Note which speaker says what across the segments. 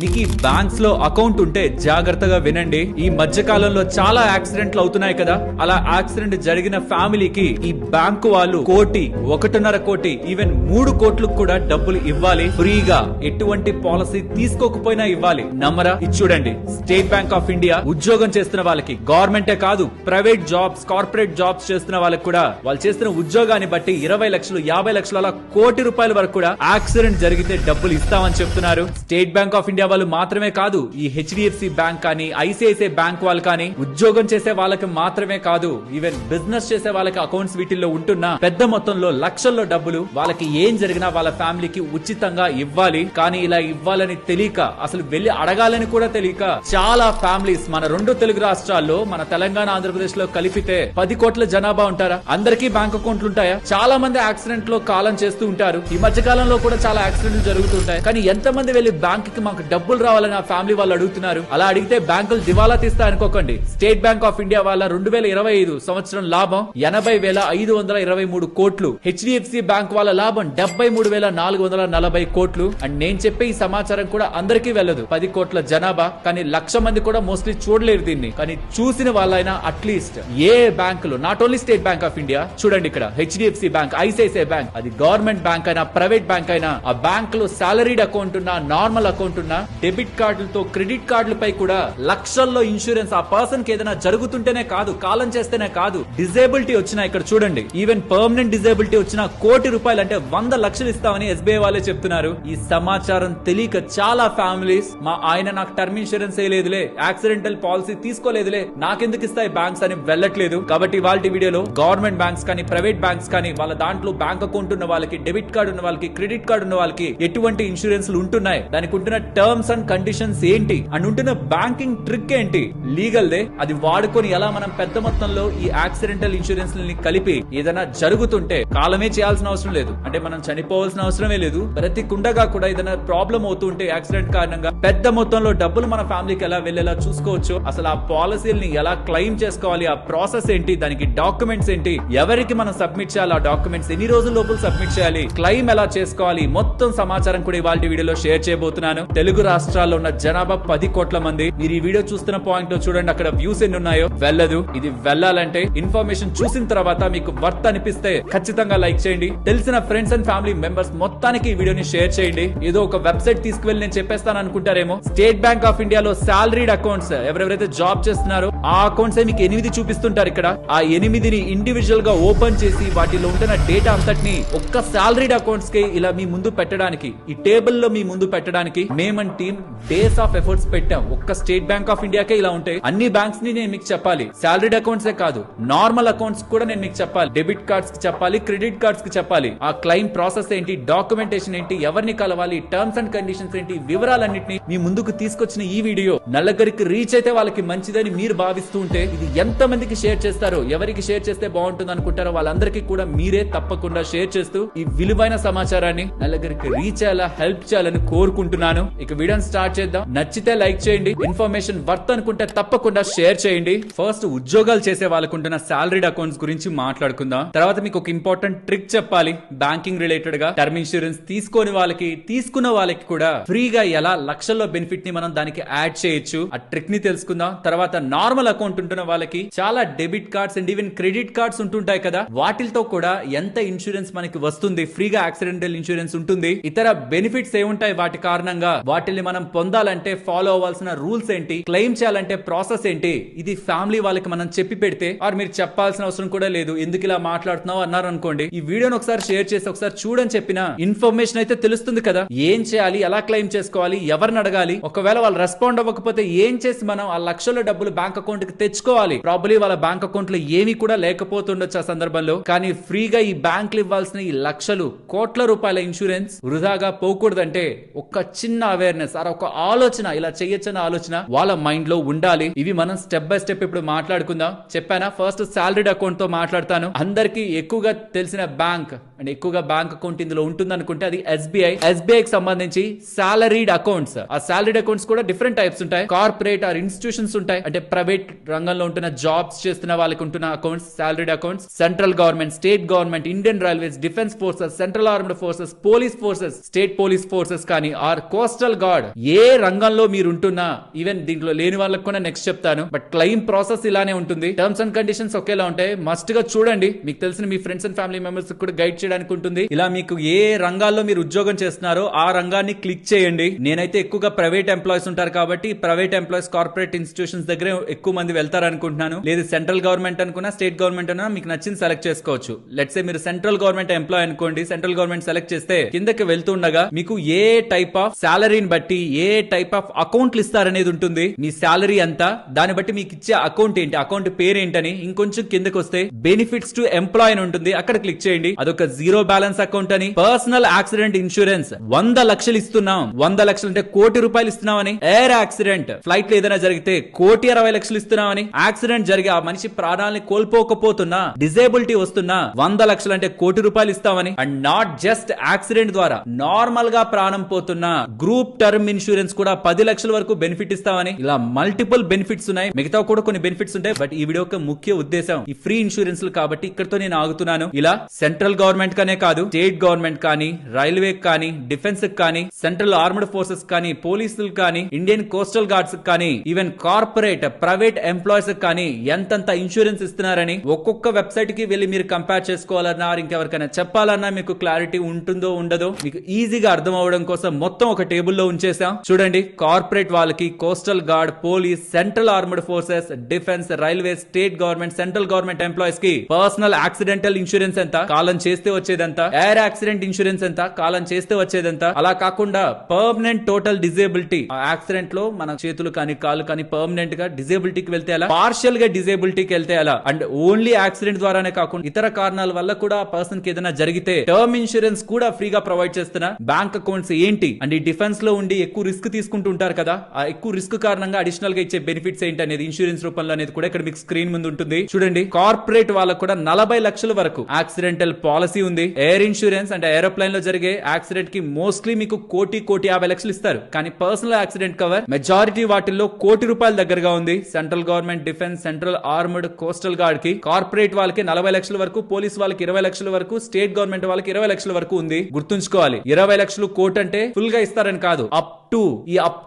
Speaker 1: మీకు ఈ బ్యాంక్స్ లో అకౌంట్ ఉంటే జాగ్రత్తగా వినండి. ఈ మధ్య కాలంలో చాలా యాక్సిడెంట్లు అవుతున్నాయి కదా. అలా యాక్సిడెంట్ జరిగిన ఫ్యామిలీకి ఈ బ్యాంకు వాళ్ళు 1.5 కోటి ఈవెన్ 3 కోట్లకు కూడా డబ్బులు ఇవ్వాలి ఫ్రీగా. ఎటువంటి పాలసీ తీసుకోకపోయినా ఇవ్వాలి. నమ్మరా? ఇది చూడండి. స్టేట్ బ్యాంక్ ఆఫ్ ఇండియా ఉద్యోగం చేస్తున్న వాళ్ళకి, గవర్నమెంటే కాదు ప్రైవేట్ జాబ్స్, కార్పొరేట్ జాబ్స్ చేస్తున్న వాళ్ళకి కూడా వాళ్ళు చేస్తున్న ఉద్యోగాన్ని బట్టి 20 లక్షలు, 50 లక్షలు, అలా ₹1 వరకు కూడా యాక్సిడెంట్ జరిగితే డబ్బులు ఇస్తామని చెప్తున్నారు. స్టేట్ బ్యాంక్ ఆఫ్ ఇండియా వాళ్ళు మాత్రమే కాదు, ఈ హెచ్డిఎఫ్సి బ్యాంక్ కానీ, ఐసిఐసిఐ బ్యాంక్ వాళ్ళు కానీ, ఉద్యోగం చేసే వాళ్ళకి మాత్రమే కాదు, ఈవెన్ బిజినెస్ చేసే వాళ్ళకి అకౌంట్స్ వీటిల్లో ఉంటున్న పెద్ద మొత్తంలో లక్షల్లో డబ్బులు వాళ్ళకి ఏం జరిగినా వాళ్ళ ఫ్యామిలీకి ఉచితంగా ఇవ్వాలి. కానీ ఇలా ఇవ్వాలని తెలియక, అసలు వెళ్లి అడగాలని కూడా తెలియక చాలా ఫ్యామిలీస్ మన 2 తెలుగు రాష్ట్రాల్లో, మన తెలంగాణ, ఆంధ్రప్రదేశ్ లో కలిపితే 10 కోట్ల జనాభా ఉంటారా? అందరికీ బ్యాంక్ అకౌంట్లు ఉంటాయా? చాలా మంది యాక్సిడెంట్ లో కాలం చేస్తూ ఉంటారు. ఈ మధ్య కాలంలో కూడా చాలా యాక్సిడెంట్లు జరుగుతుంటాయి. కానీ ఎంతమంది వెళ్లి బ్యాంక్ కి మాకు డబ్బులు రావాలని ఆ ఫ్యామిలీ వాళ్ళు అడుగుతున్నారు? అలా అడిగితే బ్యాంకులు దివాలా తీస్తా అనుకోకండి. స్టేట్ బ్యాంక్ ఆఫ్ ఇండియా వాళ్ళ 2025 సంవత్సరం లాభం 80,523 కోట్లు, హెచ్డిఎఫ్సి బ్యాంక్ వాళ్ళ లాభం 73,440 కోట్లు. అండ్ నేను చెప్పే ఈ సమాచారం కూడా అందరికీ వెళ్ళదు. 10 కోట్ల జనాభా, కానీ 1,00,000 మంది కూడా మోస్ట్లీ చూడలేరు దీన్ని. కానీ చూసిన వాళ్ళైనా అట్లీస్ట్ ఏ బ్యాంకులు, not only state bank of India, చూడండి ఇక్కడ హెచ్డిఎఫ్సి బ్యాంక్, ఐసిఐసిఐ బ్యాంక్, అది గవర్నమెంట్ బ్యాంక్ అయినా ప్రైవేట్ బ్యాంక్ అయినా, ఆ బ్యాంక్ లో సాలరీడ్ అకౌంట్ ఉన్నా, నార్మల్ అకౌంట్ ఉన్నా, డెబిట్ కార్డులతో, క్రెడిట్ కార్డులపై కూడా లక్షల్లో ఇన్సూరెన్స్. ఆ పర్సన్ కి ఏదైనా జరుగుతుంటేనే కాదు, కాలం చేస్తేనే కాదు, డిజేబిలిటీ వచ్చినా, ఇక్కడ చూడండి, ఈవెన్ పర్మనెంట్ డిజేబిలిటీ వచ్చినా ₹1,00,00,000 అంటే 100 లక్షలు ఇస్తామని ఎస్బీఐ వాళ్ళే చెప్తున్నారు. ఈ సమాచారం తెలియక చాలా ఫ్యామిలీస్, మా ఆయన నాకు టర్మ్ ఇన్సూరెన్స్ లేదులే, యాక్సిడెంటల్ పాలసీ తీసుకోలేదులే, నాకెందుకు ఇస్తాయి బ్యాంక్స్ అని వెళ్ళట్లేదు. కాబట్టి వాళ్ళ వీడియోలో గవర్నమెంట్ బ్యాంక్స్ కానీ, ప్రైవేట్ బ్యాంక్స్ కానీ, వాళ్ళ దాంట్లో బ్యాంక్ అకౌంట్ ఉన్న వాళ్ళకి, డెబిట్ కార్డు ఉన్న వాళ్ళకి, క్రెడిట్ కార్డు ఉన్న వాళ్ళకి ఎటువంటి ఇన్సూరెన్స్లు ఉంటున్నాయి, దానికి ఉంటున్న టర్మ్స్ అండ్ కండిషన్స్ ఏంటి, అండ్ ఉంటున్న బ్యాంకింగ్ ట్రిక్ ఏంటి, లీగల్ దే, అది వాడుకొని ఎలా మనం పెద్ద మొత్తంలో ఈ యాక్సిడెంటల్ ఇన్సూరెన్స్ కలిపి ఏదైనా జరుగుతుంటే కాలమే చేయాల్సిన అవసరం లేదు. అంటే మనం చనిపోవాల్సిన అవసరమే లేదు. బ్రతికుండగా కూడా ఏదైనా ప్రాబ్లం అవుతుంటే యాక్సిడెంట్ కారణంగా పెద్ద మొత్తంలో డబ్బులు మన ఫ్యామిలీకి ఎలా వెళ్లేలా చూసుకోవచ్చు. అసలు ఆ పాలసీని ఎలా క్లెయిమ్ చేసుకోవాలి, ఆ ప్రాసెస్ ఏంటి, దానికి డాక్యుమెంట్స్ ఏంటి, ఎవరికి మనం సబ్మిట్ చేయాలి, ఆ డాక్యుమెంట్స్ ఎన్ని రోజుల లోపల సబ్మిట్ చేయాలి, క్లెయిమ్ ఎలా చేసుకోవాలి, మొత్తం సమాచారం కూడా ఇవాళ వీడియోలో షేర్ చేయబోతున్నాను. తెలుగు రాష్ట్రాల్లో ఉన్న జనాభా 10 కోట్ల మంది. మీరు ఈ వీడియో చూస్తున్న పాయింట్ లో చూడండి, అక్కడ వ్యూస్ ఎన్ని ఉన్నాయో. వెళ్ళదు. ఇది వెళ్ళాలంటే ఇన్ఫర్మేషన్ చూసిన తర్వాత మీకు వర్త్ అనిపిస్తే ఖచ్చితంగా లైక్ చేయండి. తెలిసిన ఫ్రెండ్స్ అండ్ ఫ్యామిలీ మెంబర్స్ మొత్తానికి ఈ వీడియోని షేర్ చేయండి. ఏదో ఒక వెబ్సైట్ తీసుకువెళ్ళి నేను చెప్పేస్తాను అనుకుంటారేమో. స్టేట్ బ్యాంక్ ఆఫ్ ఇండియాలో సాలరీడ్ అకౌంట్స్, ఎవరెవరైతే జాబ్ చేస్తున్నారో ఆ అకౌంట్స్ మీకు 8 చూపిస్తుంటారు ఇక్కడ. ఆ 8ని ఇండివిజువల్ గా ఓపెన్ చేసి వాటిలో ఉంటున్న డేటా అంతటిని ఒక్క సాలరీడ్ అకౌంట్స్ కి ఇలా మీ ముందు పెట్టడానికి, ఈ టేబుల్ లో మీ ముందు పెట్టడానికి mammon team days of efforts పెట్టాం. ఒక్క స్టేట్ బ్యాంక్ ఆఫ్ ఇండియాకే ఇలా ఉంటాయి. అన్ని బ్యాంక్స్ ని నేను మీకు చెప్పాలి. సాలరీడ్ అకౌంట్స్ కాదు, నార్మల్ అకౌంట్స్ కూడా నేను మీకు చెప్పాలి. డెబిట్ కార్డ్స్ కి చెప్పాలి, క్రెడిట్ కార్డ్స్ కి చెప్పాలి. ఆ క్లెయిమ్ ప్రాసెస్ ఏంటి, డాక్యుమెంటేషన్ ఏంటి, ఎవరిని కలవాలి, టర్మ్స్ అండ్ కండిషన్స్ ఏంటి, వివరాలన్నింటినీ మీ ముందుకు తీసుకొచ్చిన ఈ వీడియో నలుగురికి రీచ్ అయితే వాళ్ళకి మంచిదని మీరు భావిస్తూ ఉంటే, ఇది ఎంత మందికి షేర్ చేస్తారో, ఎవరికి షేర్ చేస్తే బాగుంటుంది అనుకుంటారో వాళ్ళందరికీ కూడా మీరే తప్పకుండా షేర్ చేస్తూ ఈ విలువైన సమాచారాన్ని నలుగురికి రీచ్ అయ్యేలా హెల్ప్ చేయాలని కోరుకుంటున్నాను. ఇక వీడియోని స్టార్ట్ చేద్దాం. నచ్చితే లైక్ చేయండి, ఇన్ఫర్మేషన్ వర్త్ అనుకుంటే తప్పకుండా షేర్ చేయండి. ఫస్ట్ ఉద్యోగాలు చేసే వాళ్ళకుంటున్న సాలరీడ్ అకౌంట్స్ గురించి మాట్లాడుకుందాం. తర్వాత మీకు ఒక ఇంపార్టెంట్ ట్రిక్ చెప్పాలి బ్యాంకింగ్ రిలేటెడ్ గా. టర్మ్ ఇన్సూరెన్స్ తీసుకోని వాళ్ళకి, తీసుకున్న వాళ్ళకి కూడా ఫ్రీగా ఎలా లక్షల్లో బెనిఫిట్ ని మనం దానికి యాడ్ చేయొచ్చు, ఆ ట్రిక్ ని తెలుసుకుందాం. తర్వాత నార్మల్ అకౌంట్ ఉంటున్న వాళ్ళకి చాలా debit cards and even credit cards ఉంటుంటాయి కదా, వాటితో కూడా ఎంత ఇన్సూరెన్స్ మనకి వస్తుంది, ఫ్రీగా యాక్సిడెంటల్ ఇన్సూరెన్స్ ఉంటుంది, ఇతర బెనిఫిట్స్ ఏముంటాయి వాటి కారణంగా, వాటిని మనం పొందాలంటే ఫాలో అవ్వాల్సిన రూల్స్ ఏంటి, క్లెయిమ్ చేయాలంటే ప్రాసెస్ ఏంటి, ఇది ఫ్యామిలీ వాళ్ళకి మనం చెప్పి పెడితే, ఆర్ మీరు చెప్పాల్సిన అవసరం కూడా లేదు, ఎందుకు ఇలా మాట్లాడుతున్నావు అన్నారు అనుకోండి, ఈ వీడియోని ఒకసారి షేర్ చేసి ఒకసారి చూడని చెప్పిన ఇన్ఫర్మేషన్ అయితే తెలుస్తుంది కదా. ఏం చేయాలి, ఎలా క్లెయిమ్ చేసుకోవాలి, ఎవరిని అడగాలి, ఒకవేళ వాళ్ళు రెస్పాండ్ అవ్వకపోతే ఏం చేసి మనం ఆ లక్షల డబ్బులు బ్యాంక్ అకౌంట్ కి తెచ్చుకోవాలి. ప్రాబ్లీ వాళ్ళ బ్యాంక్ అకౌంట్ లో ఏమీ కూడా లేకపోతుండొచ్చు ఆ సందర్భంలో. కానీ ఫ్రీగా ఈ బ్యాంకులు ఇవ్వాల్సిన ఈ లక్షలు, కోట్ల రూపాయల ఇన్సూరెన్స్ వృధాగా పోకూడదంటే ఒక చిన్న అవేర్నెస్, ఒక ఆలోచన, ఇలా చేయొచ్చన్న ఆలోచన వాళ్ళ మైండ్ లో ఉండాలి. ఇవి మనం స్టెప్ బై స్టెప్ ఇప్పుడు మాట్లాడుకుందాం. చెప్పానా, ఫస్ట్ సాలరీడ్ అకౌంట్ తో మాట్లాడతాను. అందరికి ఎక్కువగా తెలిసిన బ్యాంక్ అండ్ ఎక్కువగా బ్యాంక్ అకౌంట్ ఇందులో ఉంటుంది అనుకుంటే అది ఎస్బీఐ. ఎస్బీఐకి సంబంధించి సాలరీడ్ అకౌంట్స్, ఆ సాలరీడ్ అకౌంట్స్ కూడా డిఫరెంట్ టైప్స్ ఉంటాయి. కార్పొరేట్ ఆర్ ఇన్స్టిట్యూషన్స్ ఉంటాయి, అంటే ప్రైవేట్ రంగంలో ఉంటున్న జాబ్స్ చేస్తున్న వాళ్ళకి ఉంటున్న accounts, salaried accounts. Central government, state government, Indian railways, defence forces, central armed forces, police forces, state police forces కానీ, ఆర్ కోస్టల్ గాడ్, ఏ రంగంలో మీరు ఉంటున్నా, ఈవెన్ దీంట్లో లేని వాళ్ళకి కూడా నెక్స్ట్ చెప్తాను, బట్ క్లెయిమ్ ప్రాసెస్ ఇలానే ఉంటుంది. టర్మ్స్ అండ్ కండిషన్స్ ఒకేలా ఉంటాయి. మస్ట్ గా చూడండి. మీకు తెలిసిన మీ ఫ్రెండ్స్ అండ్ ఫ్యామిలీ మెంబర్స్ కూడా గైడ్ చేయడానికి ఉంటుంది. ఇలా మీకు ఏ రంగాల్లో మీరు ఉద్యోగం చేస్తున్నారో ఆ రంగాన్ని క్లిక్ చేయండి. నేనైతే ఎక్కువగా ప్రైవేట్ ఎంప్లాయీస్ ఉంటారు కాబట్టి ప్రైవేట్ ఎంప్లాయీస్ కార్పొరేట్ ఇన్స్టిట్యూషన్స్ దగ్గర ఎక్కువ మంది వెళ్తారు అనుకుంటున్నాను. లేదు సెంట్రల్ గవర్నమెంట్ అనుకున్నా, స్టేట్ గవర్నమెంట్ అన్నా మీకు నచ్చింది సెలెక్ట్ చేసుకోవచ్చు. లెట్స్ సే మీరు సెంట్రల్ గవర్నమెంట్ ఎంప్లాయ్ అనుకోండి. సెంట్రల్ గవర్నమెంట్ సెలెక్ట్ చేస్తే కిందకి వెళ్తుండగా మీకు ఏ టైప్ ఆఫ్ సాలరీని బట్టి ఏ టైప్ ఆఫ్ అకౌంట్లు ఇస్తారనేది ఉంటుంది. మీ సాలరీ ఎంత, దాన్ని బట్టి మీకు ఇచ్చే అకౌంట్ ఏంటి, అకౌంట్ పేరు ఏంటని. ఇంకొంచెం కిందకి వస్తే బెనిఫిట్స్ టు ఎంప్లాయ్ అని ఉంటుంది. అక్కడ క్లిక్ చేయండి. అదొక జీరో బ్యాలెన్స్ అకౌంట్ అని. పర్సనల్ యాక్సిడెంట్ ఇన్సూరెన్స్ 100 లక్షలు ఇస్తున్నాం. 100 లక్షలు అంటే ₹1,00,00,000 ఇస్తున్నామని. ఎయిర్ యాక్సిడెంట్, ఫ్లైట్ లో ఏదైనా జరిగితే ₹1,60,00,000 ఇస్తున్నామని. యాక్సిడెంట్ జరిగి ఆ మనిషి ప్రాణాలని కోల్పోకపోతున్నా, డిజేబిలిటీ వస్తున్నా 100 లక్షలు అంటే ₹1,00,00,000 ఇస్తామని. అండ్ నాట్ జస్ట్ యాక్సిడెంట్ ద్వారా నార్మల్ గా ప్రాణం పోతున్నా గ్రూప్ టర్మ్ ఇన్సూరెన్స్ కూడా 10 లక్షల వరకు బెనిఫిట్ ఇస్తామని. ఇలా మల్టిపుల్ బెనిఫిట్స్ ఉన్నాయి. మిగతా కూడా కొన్ని బెనిఫిట్స్ ఉంటాయి. బట్ ఈ వీడియో యొక్క ముఖ్య ఉద్దేశం ఈ ఫ్రీ ఇన్సూరెన్స్ కాబట్టి ఇక్కడతో నేను ఆగుతున్నాను. ఇలా సెంట్రల్ గవర్నమెంట్ కానే కాదు, స్టేట్ గవర్నమెంట్ కానీ, రైల్వే కానీ, డిఫెన్స్ కానీ, సెంట్రల్ ఆర్మ్డ్ ఫోర్సెస్ కానీ, పోలీసులు కానీ, ఇండియన్ కోస్టల్ గార్డ్స్ కానీ, ఈవెన్ కార్పొరేట్ ప్రైవేట్ ఎంప్లాయీస్ కానీ ఎంతంత ఇన్సూరెన్స్ ఇస్తున్నారని ఒక్కొక్క వెబ్సైట్ కి వెళ్ళి మీరు కంపేర్ చేసుకోవాలన్నా, ఇంకెవరికైనా చెప్పాలన్నా మీకు క్లారిటీ ఉంటుందో ఉండదో మీకు ఈజీగా అర్థం అవడం కోసం మొత్తం ఒక టేబుల్ లో ఉంచేసాం. చూడండి, కార్పొరేట్ వాళ్ళకి coastal gourd, police, central armed forces, defence, railway, state government, central government employees కి పర్సనల్ యాక్సిడెంటల్ ఇన్సూరెన్స్ ఎంత, కాలం చేస్తే వచ్చేదంత. ఎయిర్ యాక్సిడెంట్ ఇన్సూరెన్స్ ఎంత, కాలం చేస్తే వచ్చేదంత. అలా కాకుండా పర్మనెంట్ టోటల్ డిజేబిలిటీ, యాక్సిడెంట్ లో మన చేతులు కానీ కాళ్ళు కానీ పర్మనెంట్ గా డిజేబిలిటీకి వెళ్తే అలా, పార్షియల్ గా డిజేబిలిటీకి వెళ్తే అలా. అండ్ ఓన్లీ యాక్సిడెంట్ ద్వారానే కాకుండా ఇతర కారణాల వల్ల కూడా ఆ పర్సన్ కి ఏదైనా జరిగితే టర్మ్ ఇన్సూరెన్స్ కూడా ఫ్రీగా ప్రొవైడ్ చేస్తున్నా. బ్యాంక్ అకౌంట్స్ ఏంటి, అండ్ ఈ డిఫెన్స్ లో ఉండి ఎక్కువ రిస్క్ తీసుకుంటూ ఉంటారు కదా, ఆ ఎక్కువ రిస్క్ కారణంగా అడిషనల్ గా ఇచ్చే బెనిఫిట్స్ ఏంటి అనేది ఇన్సూరెన్స్ రూపంలో అనేది కూడా ఇక్కడ మీకు స్క్రీన్ ముందు ఉంటుంది. చూడండి, కార్పొరేట్ వాళ్ళకు కూడా 40 లక్షల వరకు యాక్సిడెంటల్ పాలసీ ఉంది. ఎయిర్ ఇన్సూరెన్స్ అంటే ఏరోప్లేన్ లో జరిగే యాక్సిడెంట్ కి మోస్ట్లీ మీకు ₹1,50,00,000 ఇస్తారు. కానీ పర్సనల్ యాక్సిడెంట్ కవర్ మెజారిటీ వాటిల్లో ₹1,00,00,000 దగ్గరగా ఉంది. Central government, defence, central armed, coastal gourd కి. కార్పొరేట్ వాళ్ళకి 40 లక్షల వరకు, పోలీస్ వాళ్ళకి 20 లక్షల వరకు, స్టేట్ గవర్నమెంట్ వాళ్ళకి 20 లక్షల వరకు ఉంది. గుర్తుంచుకోవాలి, 20 లక్షలు కోట్ అంటే ఫుల్ గా ఇస్తారని కాదు, అప్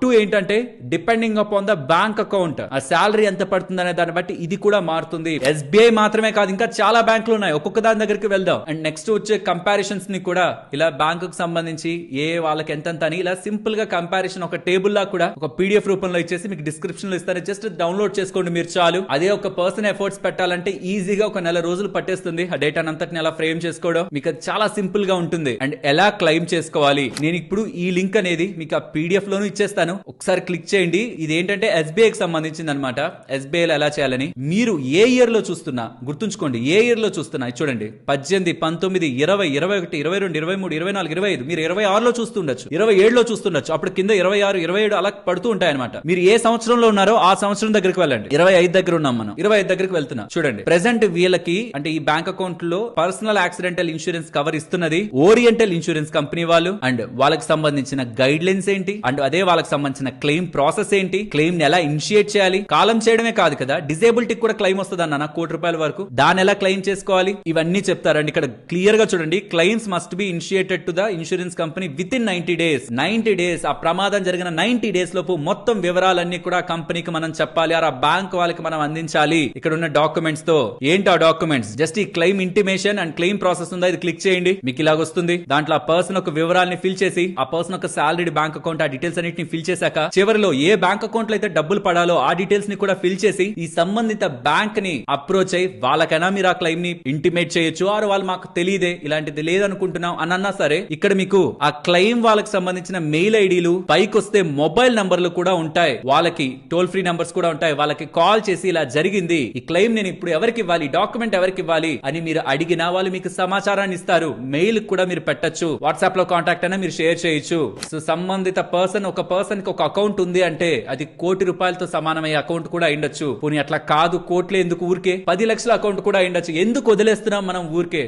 Speaker 1: టు ఏంటంటే depending upon the bank account, ఆ శాలరీ ఎంత పడుతుంది అనే దాన్ని బట్టి ఇది కూడా మారుతుంది. ఎస్బీఐ మాత్రమే కాదు, ఇంకా చాలా బ్యాంకులు ఉన్నాయి. ఒక్కొక్క దాని దగ్గరికి వెళ్దాం. అండ్ నెక్స్ట్ వచ్చే కంపారిజన్స్ ని కూడా ఇలా బ్యాంకు కు సంబంధించి ఏ వాళ్ళకి ఎంత అని ఇలా సింపుల్ గా కంపారిజన్ ఒక టేబుల్ లా కూడా ఒక పీడిఎఫ్ రూపంలో ఇచ్చేసి మీకు డిస్క్రిప్షన్ లో ఇస్తాను. జస్ట్ డౌన్లోడ్ చేసుకోండి మీరు చాలు. అదే ఒక పర్సన్ ఎఫర్ట్స్ పెట్టాలంటే ఈజీగా ఒక నెల రోజులు పట్టేస్తుంది. ఆ డేటా అంతటిని అలా ఫ్రేమ్ చేసుకోవడం మీకు చాలా సింపుల్ గా ఉంటుంది. అండ్ ఎలా క్లెయిమ్ చేసుకోవాలి, నేను ఇప్పుడు ఈ లింక్ అనేది మీకు ఆ పీడిఎఫ్ లోను ఇచ్చేస్తాను. ఒకసారి క్లిక్ చేయండి. ఇది ఏంటంటే ఎస్బీఐ కి సంబంధించింది అనమాట. ఎస్బీఐ ఎలా చేయాలని మీరు ఏ ఇయర్ లో చూస్తున్నా గుర్తుంచుకోండి. ఏ ఇయర్ లో చూస్తున్నా చూడండి, 18, 19, 20, 21, 22, 23, 24, 25, మీరు 26 లో చూస్తుండొచ్చు, 27 లో చూస్తుండొచ్చు. అప్పుడు కింద 26, 27 అలా పడుతూ ఉంటాయి అనమాట. మీరు ఏ సంవత్సరంలో ఉన్నారో ఆ సంవత్సరం దగ్గరికి వెళ్ళండి. 25 దగ్గర ఉన్నాం మనం, 25 దగ్గరికి వెళ్తున్నా. చూడండి, ప్రెసెంట్ వీళ్ళకి అంటే ఈ బ్యాంక్ అకౌంట్ లో పర్సనల్ యాక్సిడెంటల్ ఇన్సూరెన్స్ కవర్ ఇస్తున్నది ఓరియంటల్ ఇన్సూరెన్స్ కంపెనీ వాళ్ళు. అండ్ వాళ్ళకి సంబంధించిన గైడ్ లైన్స్ ఏంటి, అండ్ అదే వాళ్ళకి సంబంధించిన క్లెయిమ్ ప్రాసెస్ ఏంటి, క్లెయిమ్ ఎలా ఇనిషియేట్ చేయాలి, కాలం చేయడమే కాదు కదా డిజేబిలిటీ కూడా క్లెయిమ్ వస్తుంది అన్న ₹1,00,00,000 వరకు, దాని ఎలా క్లెయిమ్ చేసుకోవాలి ఇవన్నీ చెప్తారండి. ఇక్కడ క్లియర్ గా చూడండి, claims must be initiated to the insurance company with in 90 days. ఆ ప్రమాదం జరిగిన 90 డేస్ లోపు మొత్తం వివరాలన్నీ కూడా కంపెనీకి మనం చెప్పాలి, ఆ బ్యాంక్ వాళ్ళకి మనం అందించాలి. ఇక్కడ ఉన్న డాక్యుమెంట్స్ తో ఏంటి ఆ డాక్యుమెంట్స్, జస్ట్ ఈ claim intimation and claim process ఉందా ఇది క్లిక్ చేయండి. మీకు ఇలాగ వస్తుంది. దాంట్లో ఆ పర్సన్ ఒక వివరాలని ఫిల్ చేసి, ఆ పర్సన్ ఒక సాలరీ బ్యాంక్ అకౌంట్ ఆ డీటెయిల్స్ అన్నిటిని ఫిల్ చేశాక చివరిలో ఏ బ్యాంక్ అకౌంట్ లో అయితే డబ్బులు పడాలో ఆ డీటెయిల్స్ ని కూడా ఫిల్ చేసి ఈ సంబంధిత బ్యాంక్ ని అప్రోచ్ అయ్యి వాళ్ళకైనా మీరు ఆ క్లెయిమ్ ని ఇంటిమేట్ చేయొచ్చు. ఆరు వాళ్ళు మాకు తెలియదే ఇలాంటిది లేదనుకుంటున్నాం అన్నా సరే ఇక్కడ మీకు ఆ క్లెయిమ్ వాళ్ళకి సంబంధించిన మెయిల్ ఐడీలు, పైకి వస్తే మొబైల్ నంబర్లు కూడా ఉంటాయి. వాళ్ళకి టోల్ ఫ్రీ నంబర్స్ కూడా ఉంటాయి. వాళ్ళకి కాల్ చేసి ఇలా జరిగింది, ఈ క్లెయిమ్ నేను ఇప్పుడు ఎవరికి ఇవ్వాలి, డాక్యుమెంట్ ఎవరికి ఇవ్వాలి అని మీరు అడిగినా వాళ్ళు మీకు సమాచారాన్ని ఇస్తారు. మెయిల్ కూడా మీరు పెట్టచ్చు, వాట్సాప్ లో కాంటాక్ట్ అయినా మీరు షేర్ చేయొచ్చు. సో సంబంధిత పర్సన్ ఒక పర్సన్ కి ఒక అకౌంట్ ఉంది అంటే అది ₹1,00,00,000 సమానమయ్యే అకౌంట్ కూడా అయ్యుండొచ్చు. పోనీ అట్లా కాదు, కోట్లే ఎందుకు, ఊరికే 10 లక్షల అకౌంట్ కూడా అయ్యుండొచ్చు. ఎందుకు వదిలేస్తున్నాం మనం ఊరికే,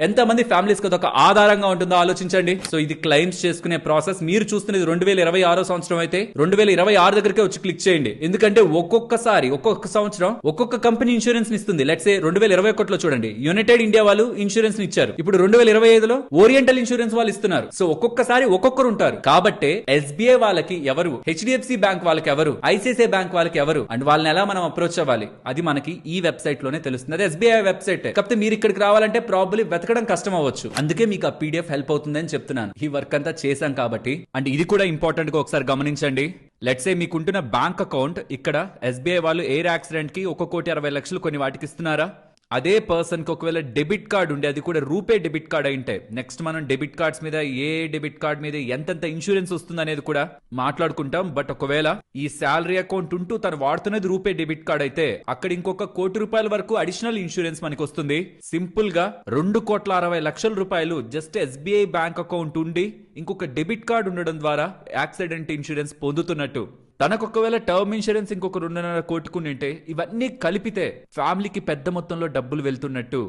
Speaker 1: ఎంత మంది ఫ్యామిలీస్ కి ఒక ఆధారంగా ఉంటుందో ఆలోచించండి. సో ఇది క్లెయిమ్స్ చేసుకునే ప్రాసెస్. మీరు చూస్తున్నది 2026 సంవత్సరం అయితే 2026 దగ్గరకే వచ్చి క్లిక్ చేయండి. ఎందుకంటే ఒక్కొక్కసారి ఒక్కొక్క సంవత్సరం ఒక్కొక్క కంపెనీ ఇన్సూరెన్స్ ఇస్తుంది. లెట్స్ సే 2021లో చూడండి, యునైటెడ్ ఇండియా వాళ్ళు ఇన్సూరెన్స్ ఇచ్చారు. ఇప్పుడు 2025లో ఓరియంటల్ ఇన్సూరెన్స్ వాళ్ళు ఇస్తున్నారు. సో ఒక్కొక్కసారి ఒక్కొక్కరు ఉంటారు. కాబట్టే ఎస్బీఐ వాళ్ళకి ఎవరు, హెచ్డిఎఫ్సి బ్యాంక్ వాళ్ళకి ఎవరు, ఐసిఐసిఐ బ్యాంక్ వాళ్ళకి ఎవరు అండ్ వాళ్ళని ఎలా మనం అప్రోచ్ అవ్వాలి అది మనకి ఈ వెబ్సైట్ లోనే తెలుస్తుంది. అది ఎస్బీఐ వెబ్సైట్. కాకపోతే మీరు ఇక్కడికి రావాలంటే ప్రాబ్లీ వెతకడం కష్టం అవ్వచ్చు. అందుకే మీకు ఆ పీడిఎఫ్ హెల్ప్ అవుతుంది అని చెప్తున్నాను. ఈ వర్క్ అంతా చేశాం కాబట్టి. అండ్ ఇది కూడా ఇంపార్టెంట్ గా ఒకసారి గమనించండి. లెట్స్ సే మీకుంటున్న బ్యాంక్ అకౌంట్ ఇక్కడ ఎస్బీఐ వాళ్ళు ఎయిర్ యాక్సిడెంట్ కి 1,60,00,000 కొన్ని వాటికి ఇస్తున్నారా? అదే పర్సన్ కి ఒకవేళ డెబిట్ కార్డ్ ఉండే, అది కూడా రూపే డెబిట్ కార్డ్ అయింటే, నెక్స్ట్ మనం డెబిట్ కార్డ్స్ మీద ఏ డెబిట్ కార్డ్ మీద ఎంతెంత ఇన్సూరెన్స్ వస్తుంది అనేది కూడా మాట్లాడుకుంటాం. బట్ ఒకవేళ ఈ శాలరీ అకౌంట్ ఉంటూ తను వాడుతున్నది రూపే డెబిట్ కార్డ్ అయితే అక్కడ ఇంకొక ₹1,00,00,000 వరకు అడిషనల్ ఇన్సూరెన్స్ మనకి వస్తుంది. సింపుల్ గా ₹2,60,00,000 జస్ట్ ఎస్బీఐ బ్యాంక్ అకౌంట్ ఉండి ఇంకొక డెబిట్ కార్డ్ ఉండడం ద్వారా యాక్సిడెంట్ ఇన్సూరెన్స్ పొందుతున్నట్టు. తనకు ఒకవేళ టర్మ్ ఇన్సూరెన్స్ ఇంకొక 2.5 కోట్లు ఉంటే ఇవన్నీ కలిపితే ఫ్యామిలీకి పెద్ద మొత్తంలో డబ్బులు వెళ్తున్నట్టు.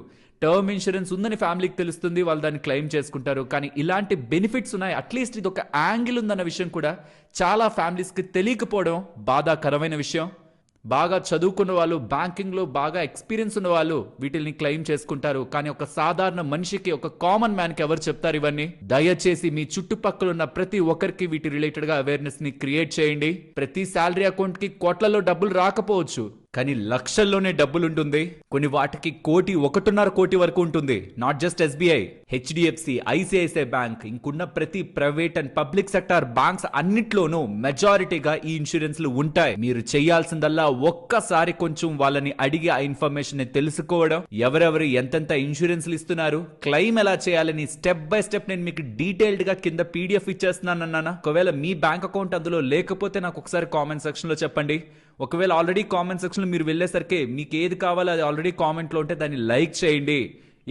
Speaker 1: టర్మ్ ఇన్సూరెన్స్ ఉందని ఫ్యామిలీకి తెలుస్తుంది, వాళ్ళు దాన్ని క్లెయిమ్ చేసుకుంటారు. కానీ ఇలాంటి బెనిఫిట్స్ ఉన్నాయి, అట్లీస్ట్ ఇది ఒక యాంగిల్ ఉందన్న విషయం కూడా చాలా ఫ్యామిలీస్కి తెలియకపోవడం బాధాకరమైన విషయం. బాగా చదువుకున్న వాళ్ళు, బ్యాంకింగ్ లో బాగా ఎక్స్పీరియన్స్ ఉన్న వాళ్ళు వీటిని క్లెయిమ్ చేసుకుంటారు. కానీ ఒక సాధారణ మనిషికి, ఒక కామన్ మ్యాన్ కి ఎవరు చెప్తారు ఇవన్నీ? దయచేసి మీ చుట్టుపక్కల ఉన్న ప్రతి ఒక్కరికి వీటి రిలేటెడ్ గా అవేర్నెస్ ని క్రియేట్ చేయండి. ప్రతి శాలరీ అకౌంట్ కి కోట్లలో డబ్బులు రాకపోవచ్చు, కానీ లక్షల్లోనే డబ్బులు ఉంటుంది. కొన్ని వాటికి 1.5 కోటి వరకు ఉంటుంది. Not just SBI, HDFC, ICICI bank, ఇంకున్న ప్రతి private and public sector banks అన్నిట్లోనూ మెజారిటీగా ఈ ఇన్సూరెన్స్లు ఉంటాయి. మీరు చేయాల్సిందల్లా ఒక్కసారి కొంచెం వాళ్ళని అడిగి ఆ ఇన్ఫర్మేషన్ ని తెలుసుకోవడం, ఎవరెవరు ఎంతెంత ఇన్సూరెన్స్లు ఇస్తున్నారు, క్లెయిమ్ ఎలా చేయాలని స్టెప్ బై స్టెప్ నేను మీకు డీటెయిల్డ్ గా కింద పీడిఎఫ్ ఇచ్చేస్తున్నానన్నా. ఒకవేళ మీ బ్యాంక్ అకౌంట్ అందులో లేకపోతే నాకు ఒకసారి కామెంట్ సెక్షన్ లో చెప్పండి. ఒకవేళ ఆల్రెడీ కామెంట్ సెక్షన్ లో మీరు వెళ్ళేసరికి మీకు ఏది కావాలో అది ఆల్రెడీ కామెంట్ లో ఉంటే దాన్ని లైక్ చేయండి.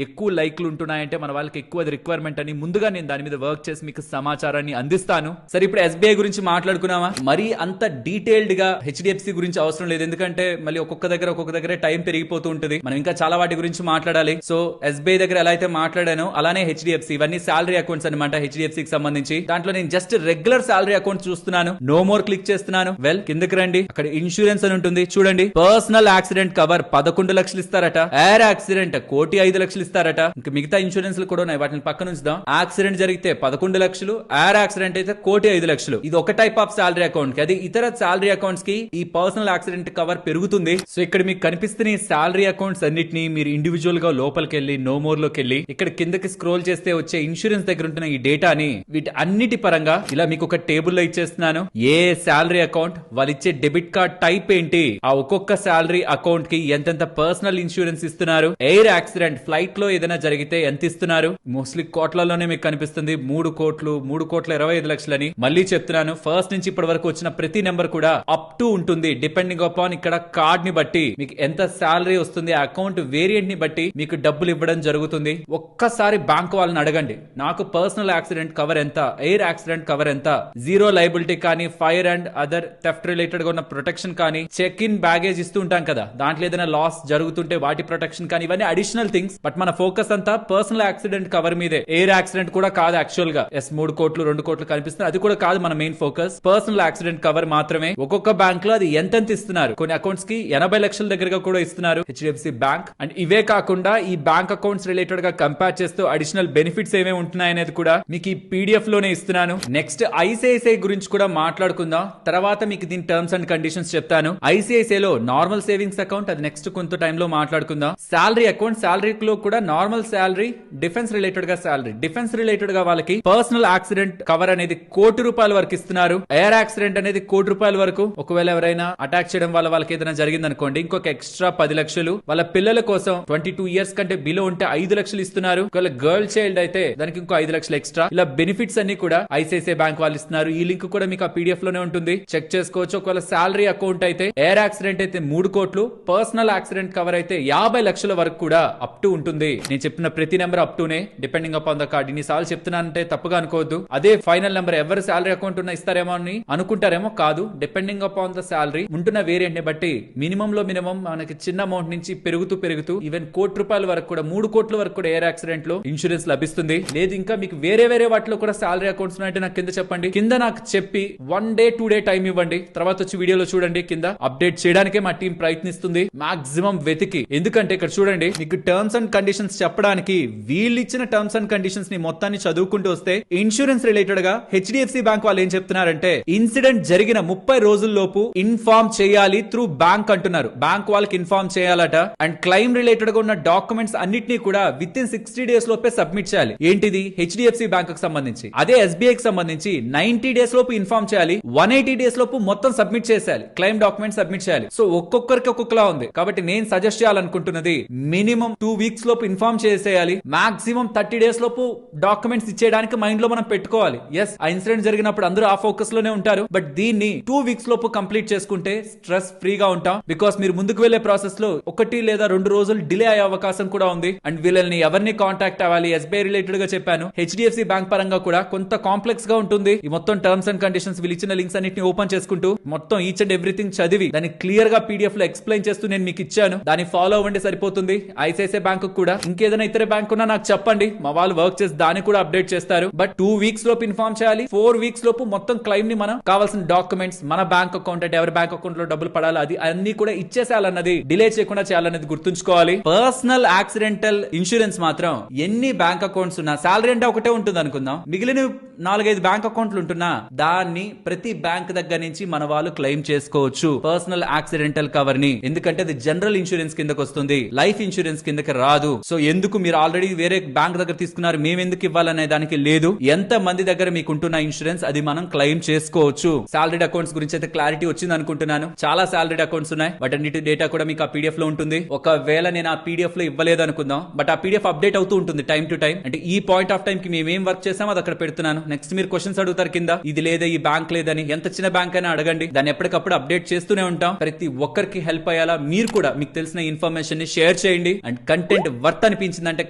Speaker 1: ఎక్కువ లైక్లు ఉంటున్నాయంటే మన వాళ్ళకి ఎక్కువ రిక్వైర్మెంట్ అని ముందుగా నేను దాని మీద వర్క్ చేసి మీకు సమాచారాన్ని అందిస్తాను. సరే, ఇప్పుడు ఎస్బీఐ గురించి మాట్లాడుకున్నామా? మరి అంత డీటెయిల్డ్ గా హెచ్డిఎఫ్సి గురించి అవసరం లేదు, ఎందుకంటే మళ్ళీ ఒక్కొక్క దగ్గర టైం పెరిగిపోతూ ఉంటుంది. మనం ఇంకా చాలా వాటి గురించి మాట్లాడాలి. సో ఎస్బీఐ దగ్గర ఎలా అయితే మాట్లాడానో అలానే హెచ్డిఎఫ్సి, ఇవన్నీ శాలరీ అకౌంట్స్ అనమాట. హెచ్డిఎఫ్సికి సంబంధించి దాంట్లో నేను జస్ట్ రెగ్యులర్ శాలరీ అకౌంట్ చూస్తున్నాను. నో మోర్ క్లిక్ చేస్తున్నాను. వెల్, కిందకి రండి. అక్కడ ఇన్సూరెన్స్ అని ఉంటుంది చూడండి. పర్సనల్ యాక్సిడెంట్ కవర్ 11 లక్షలు ఇస్తారట. ఎయిర్ యాక్సిడెంట్ 1,05,00,000 ఇస్తారట. ఇంకా మిగతా ఇన్సూరెన్స్లు కూడా ఉన్నాయి, వాటిని పక్కన ఉంచుదాం. యాక్సిడెంట్ జరిగితే 11 లక్షలు, ఎయిర్ యాక్సిడెంట్ అయితే 1,05,00,000. ఇది ఒక టైప్ ఆఫ్ శాలరీ అకౌంట్ కి. అది ఇతర శాలరీ అకౌంట్స్ కి ఈ పర్సనల్ యాక్సిడెంట్ కవర్ పెరుగుతుంది. సో ఇక్కడ మీకు కనిపిస్తున్న ఈ శాలరీ అకౌంట్స్ అన్నిటిని మీరు ఇండివిజువల్ గా లోపలికి వెళ్ళి నో మోర్ లోకి వెళ్ళి ఇక్కడ కిందకి స్క్రోల్ చేస్తే వచ్చే ఇన్సూరెన్స్ దగ్గర ఉంటున్న ఈ డేటాని వీటి అన్నిటి పరంగా ఇలా మీకు ఒక టేబుల్ లో ఇచ్చేస్తున్నాను. ఏ శాలరీ అకౌంట్, వాళ్ళు ఇచ్చే డెబిట్ కార్డ్ టైప్ ఏంటి, ఆ ఒక్కొక్క శాలరీ అకౌంట్ కి ఎంతెంత పర్సనల్ ఇన్సూరెన్స్ ఇస్తున్నారు, ఎయిర్ యాక్సిడెంట్ ఫ్లైట్ లో ఏదైనా జరిగితే ఎంత ఇస్తున్నారు. మోస్ట్లీ కోట్లలోనే మీకు కనిపిస్తుంది. 3,20,25,00,000 అని. మళ్ళీ చెప్తున్నాను, ఫస్ట్ నుంచి ఇప్పటి వరకు వచ్చిన ప్రతి నెంబర్ కూడా అప్ టు ఉంటుంది. డిపెండింగ్ అపాన్ ఇక్కడ కార్డ్ ని బట్టి మీకు ఎంత శాలరీ వస్తుంది, అకౌంట్ వేరియంట్ ని బట్టి మీకు డబ్బులు ఇవ్వడం జరుగుతుంది. ఒక్కసారి బ్యాంక్ వాళ్ళని అడగండి, నాకు పర్సనల్ యాక్సిడెంట్ కవర్ ఎంత, ఎయిర్ యాక్సిడెంట్ కవర్ ఎంత, జీరో లైబిలిటీ కానీ, fire and other theft related గా ఉన్న ప్రొటెక్షన్ కానీ, చెక్ ఇన్ బ్యాగేజ్ ఇస్తూ ఉంటాం కదా, దాంట్లో ఏదైనా లాస్ జరుగుతుంటే వాటి ప్రొటెక్షన్ కానీ, ఇవన్నీ అడిషనల్ థింగ్స్. బట్ మన ఫోకస్ అంతా పర్సనల్ యాక్సిడెంట్ కవర్ మీదే. ఎయిర్ యాక్సిడెంట్ కూడా కాదు యాక్చువల్ గా. 3 కోట్లు 2 కోట్లు కనిపిస్తుంది, అది కూడా కాదు మన main focus. Personal accident cover మాత్రమే. ఒక్కొక్క బ్యాంక్ లో అది ఎంతెంత ఇస్తున్నారు. కొన్ని అకౌంట్స్ కి 80 లక్షల దగ్గరగా కూడా ఇస్తున్నారు హెచ్డిఎఫ్సి బ్యాంక్. అండ్ ఇవే కాకుండా ఈ బ్యాంక్ అకౌంట్స్ రిలేటెడ్ గా కంపేర్ చేస్తూ అడిషనల్ బెనిఫిట్స్ ఏమేమి ఉంటున్నాయనేది కూడా మీకు ఈ పీడిఎఫ్ లోనే ఇస్తున్నాను. నెక్స్ట్ ఐసిఐసిఐ గురించి కూడా మాట్లాడుకుందాం. తర్వాత మీకు దీని టర్మ్స్ అండ్ కండిషన్స్ చెప్తాను. ఐసిఐసిఐ లో నార్మల్ సేవింగ్స్ అకౌంట్, అది నెక్స్ట్ కొంత టైం లో మాట్లాడుకుందాం. శాలరీ అకౌంట్, శాలరీ లో కూడా నార్మల్ శాలరీ, డిఫెన్స్ రిలేటెడ్ గా శాలరీ. డిఫెన్స్ రిలేటెడ్ గా వాళ్ళకి పర్సనల్ యాక్సిడెంట్ కవర్ అనేది ₹1,00,00,000 వరకు ఇస్తున్నారు. ఎయిర్ యాక్సిడెంట్ అనేది ₹1,00,00,000 వరకు. ఒకవేళ ఎవరైనా అటాక్ చేయడం వల్ల వాళ్ళకి ఏదైనా జరిగింది అనుకోండి, ఇంకొక ఎక్స్ట్రా 10 లక్షలు. వాళ్ళ పిల్లల కోసం 22 ఇయర్స్ కంటే బిలో ఉంటే 5 లక్షలు ఇస్తున్నారు. ఒకవేళ గర్ల్ చైల్డ్ అయితే దానికి ఇంకో 5 లక్షలు ఎక్స్ట్రా. ఇలా బెనిఫిట్స్ అన్ని కూడా ఐసిఐసిఐ బ్యాంక్ వాళ్ళు ఇస్తున్నారు. ఈ లింక్ కూడా మీకు ఆ పీడిఎఫ్ లోనే ఉంటుంది, చెక్ చేసుకోవచ్చు. ఒకవేళ శాలరీ అకౌంట్ అయితే, ఎయిర్ యాక్సిడెంట్ అయితే 3 కోట్లు, పర్సనల్ యాక్సిడెంట్ కవర్ అయితే 50 లక్షల వరకు కూడా అప్ టు ఉంటుంది. నేను చెప్పిన ప్రతి నెంబర్ అప్ టునే, డిపెండింగ్ అపాన్ ద కార్డ్. ఇన్ని సార్లు చెప్తున్నానంటే తప్పుగా అనుకోవద్దు. అదే ఫైనల్ నెంబర్ ఎవరు శాలరీ అకౌంట్ ఉన్న ఇస్తారేమో అని అనుకుంటారేమో, కాదు. డిపెండింగ్ అపాన్ ద శాలరీ ఉంటున్న వేరియంట్ ని బట్టి మినిమం లో మినిమం మనకి చిన్న అమౌంట్ నుంచి పెరుగుతూ ఈవెన్ ₹1,00,00,000 వరకు కూడా, 3 కోట్ల వరకు కూడా ఎయిర్ యాక్సిడెంట్ లో ఇన్సూరెన్స్ లభిస్తుంది. లేదు ఇంకా మీకు వేరే వాటిలో కూడా శాలరీ అకౌంట్స్ ఉన్నాయంటే నాకు కింద చెప్పండి. కింద నాకు చెప్పి 1 డే 2 డే టైం ఇవ్వండి. తర్వాత వచ్చి వీడియోలో చూడండి, కింద అప్డేట్ చేయడానికే మా టీం ప్రయత్నిస్తుంది మాక్సిమం వెతికి. ఎందుకంటే ఇక్కడ చూడండి, మీకు టర్మ్స్ అండ్ కండిషన్ కండిషన్స్ చెప్పడానికి వీళ్ళు ఇచ్చిన టర్మ్స్ అండ్ కండిషన్స్ ని మొత్తాన్ని చదువుకుంటూ వస్తే ఇన్సూరెన్స్ రిలేటెడ్ గా హెచ్డిఎఫ్సి బ్యాంక్ వాళ్ళు ఏం చెప్తున్నారంటే ఇన్సిడెంట్ జరిగిన 30 రోజుల్లోపు ఇన్ఫార్మ్ చేయాలి త్రూ బ్యాంక్ అంటున్నారు. బ్యాంక్ వాళ్ళకి ఇన్ఫార్మ్ చేయాలట. అండ్ క్లైమ్ రిలేటెడ్ గా ఉన్న డాక్యుమెంట్స్ అన్నిటినీ కూడా విత్ ఇన్ 60 డేస్ లోపే సబ్మిట్ చేయాలి. ఏంటిది? హెచ్డిఎఫ్సి బ్యాంక్ కి సంబంధించి. అదే ఎస్బీఐ కి సంబంధించి 90 డేస్ లోపు ఇన్ఫార్మ్ చేయాలి, 180 డేస్ లోపు మొత్తం సబ్మిట్ చేసేయాలి, క్లైమ్ డాక్యుమెంట్ సబ్మిట్ చేయాలి. సో ఒక్కొక్కరికి ఒక్కొక్కలా ఉంది. కాబట్టి నేను సజెస్ట్ చేయాలనుకుంటున్నది మినిమం 2 వీక్స్ లోపు ఇన్ఫార్మ్ చేసేయాలి, మాక్సిమం 30 డేస్ లోపు డాక్యుమెంట్స్ ఇచ్చేయడానికి మైండ్ లో మనం పెట్టుకోవాలి. ఎస్, ఆ ఇన్సిడెంట్ జరిగినప్పుడు అందరూ ఆ ఫోకస్ లోనే ఉంటారు. బట్ దీన్ని 2 వీక్స్ లోపు కంప్లీట్ చేసుకుంటే స్ట్రెస్ ఫ్రీగా ఉంటాం. బికాస్ మీరు ముందుకు వెళ్లే ప్రాసెస్ లో 1 లేదా 2 రోజులు డిలే అయ్యే అవకాశం కూడా ఉంది. అండ్ వీళ్ళని ఎవరిని కాంటాక్ట్ అవ్వాలి, ఎస్బీఐ రిలేటెడ్ గా చెప్పాను, హెచ్డిఎఫ్సి బ్యాంక్ పరంగా కూడా కొంత కాంప్లెక్స్ గా ఉంటుంది. ఈ మొత్తం టర్మ్స్ అండ్ కండిషన్స్ వీళ్ళు ఇచ్చిన లింక్స్ అన్నిటిని ఓపెన్ చేసుకుంటూ మొత్తం ఈచ్ అండ్ ఎవ్రీథింగ్ చదివి దాన్ని క్లియర్ గా పీడిఎఫ్ లో ఎక్స్ప్లెయిన్ చేస్తూ నేను మీకు ఇచ్చాను. దాన్ని ఫాలో అవ్వండి, సరిపోతుంది. ఐసిఐసిఐ బ్యాంక్ కూడా ఇంకేదైనా ఇతర బ్యాంక్ ఉన్నా నాకు చెప్పండి, మా వాళ్ళు వర్క్ చేసి దాన్ని కూడా అప్డేట్ చేస్తారు. బట్ 2 వీక్స్ లోపు ఇన్ఫార్మ్ చేయాలి, 4 వీక్స్ లోపు మొత్తం క్లైమ్ ని మనం కావాల్సిన డాక్యుమెంట్స్, మన బ్యాంక్ అకౌంట్ అంటే ఎవరి బ్యాంక్ అకౌంట్ లో డబ్బులు పడాలి అది అన్ని కూడా ఇచ్చేసేయాలన్నది, డిలే చేయకుండా చేయాలన్నది గుర్తుంచుకోవాలి. పర్సనల్ యాక్సిడెంటల్ ఇన్సూరెన్స్ మాత్రం ఎన్ని బ్యాంక్ అకౌంట్స్ ఉన్నా, సాలరీ అంటే ఒకటే ఉంటుంది అనుకుందాం, మిగిలిన 4-5 బ్యాంక్ అకౌంట్లు ఉంటున్నా దాన్ని ప్రతి బ్యాంక్ దగ్గర నుంచి మన వాళ్ళు క్లెయిమ్ చేసుకోవచ్చు పర్సనల్ యాక్సిడెంటల్ కవర్ ని. ఎందుకంటే అది జనరల్ ఇన్సూరెన్స్ కిందకి వస్తుంది, లైఫ్ ఇన్సూరెన్స్ కిందకి రాదు. సో ఎందుకు మీరు ఆల్రెడీ వేరే బ్యాంక్ దగ్గర తీసుకున్నారు, మేము ఎందుకు ఇవ్వాలనే దానికి లేదు. ఎంత మంది దగ్గర మీకు ఉంటున్న ఇన్సూరెన్స్ అది మనం క్లెయిమ్ చేసుకోవచ్చు. సాలరీడ్ అకౌంట్స్ గురించి అయితే క్లారిటీ వచ్చింది అనుకుంటున్నాను. చాలా సాలరీడ్ అకౌంట్స్ ఉన్నాయి, వాటన్నిటి డేటా కూడా మీకు ఆ పీడిఎఫ్ లో ఉంటుంది. ఒకవేళ నేను ఆ పీడిఎఫ్ లో ఇవ్వలేదు అనుకుందాం, బట్ ఆ పీడిఎఫ్ అప్డేట్ అవుతూ ఉంటుంది టైం టు టైం. అంటే ఈ పాయింట్ ఆఫ్ టైం కి మేము ఏం వర్క్ చేసామో అది అక్కడ పెడుతున్నాను. నెక్స్ట్ మీరు క్వశ్చన్స్ అడుగుతారు కింద, ఇది లేదా ఈ బ్యాంక్ లేదని, ఎంత చిన్న బ్యాంక్ అయినా అడగండి, దాన్ని ఎప్పటికప్పుడు అప్డేట్ చేస్తూనే ఉంటాం. ప్రతి ఒక్కరికి హెల్ప్ అయ్యేలా మీరు కూడా మీకు తెలిసిన ఇన్ఫర్మేషన్ ని షేర్ చేయండి. అండ్ కంటెంట్ వర్త్ అనిపించిందంటే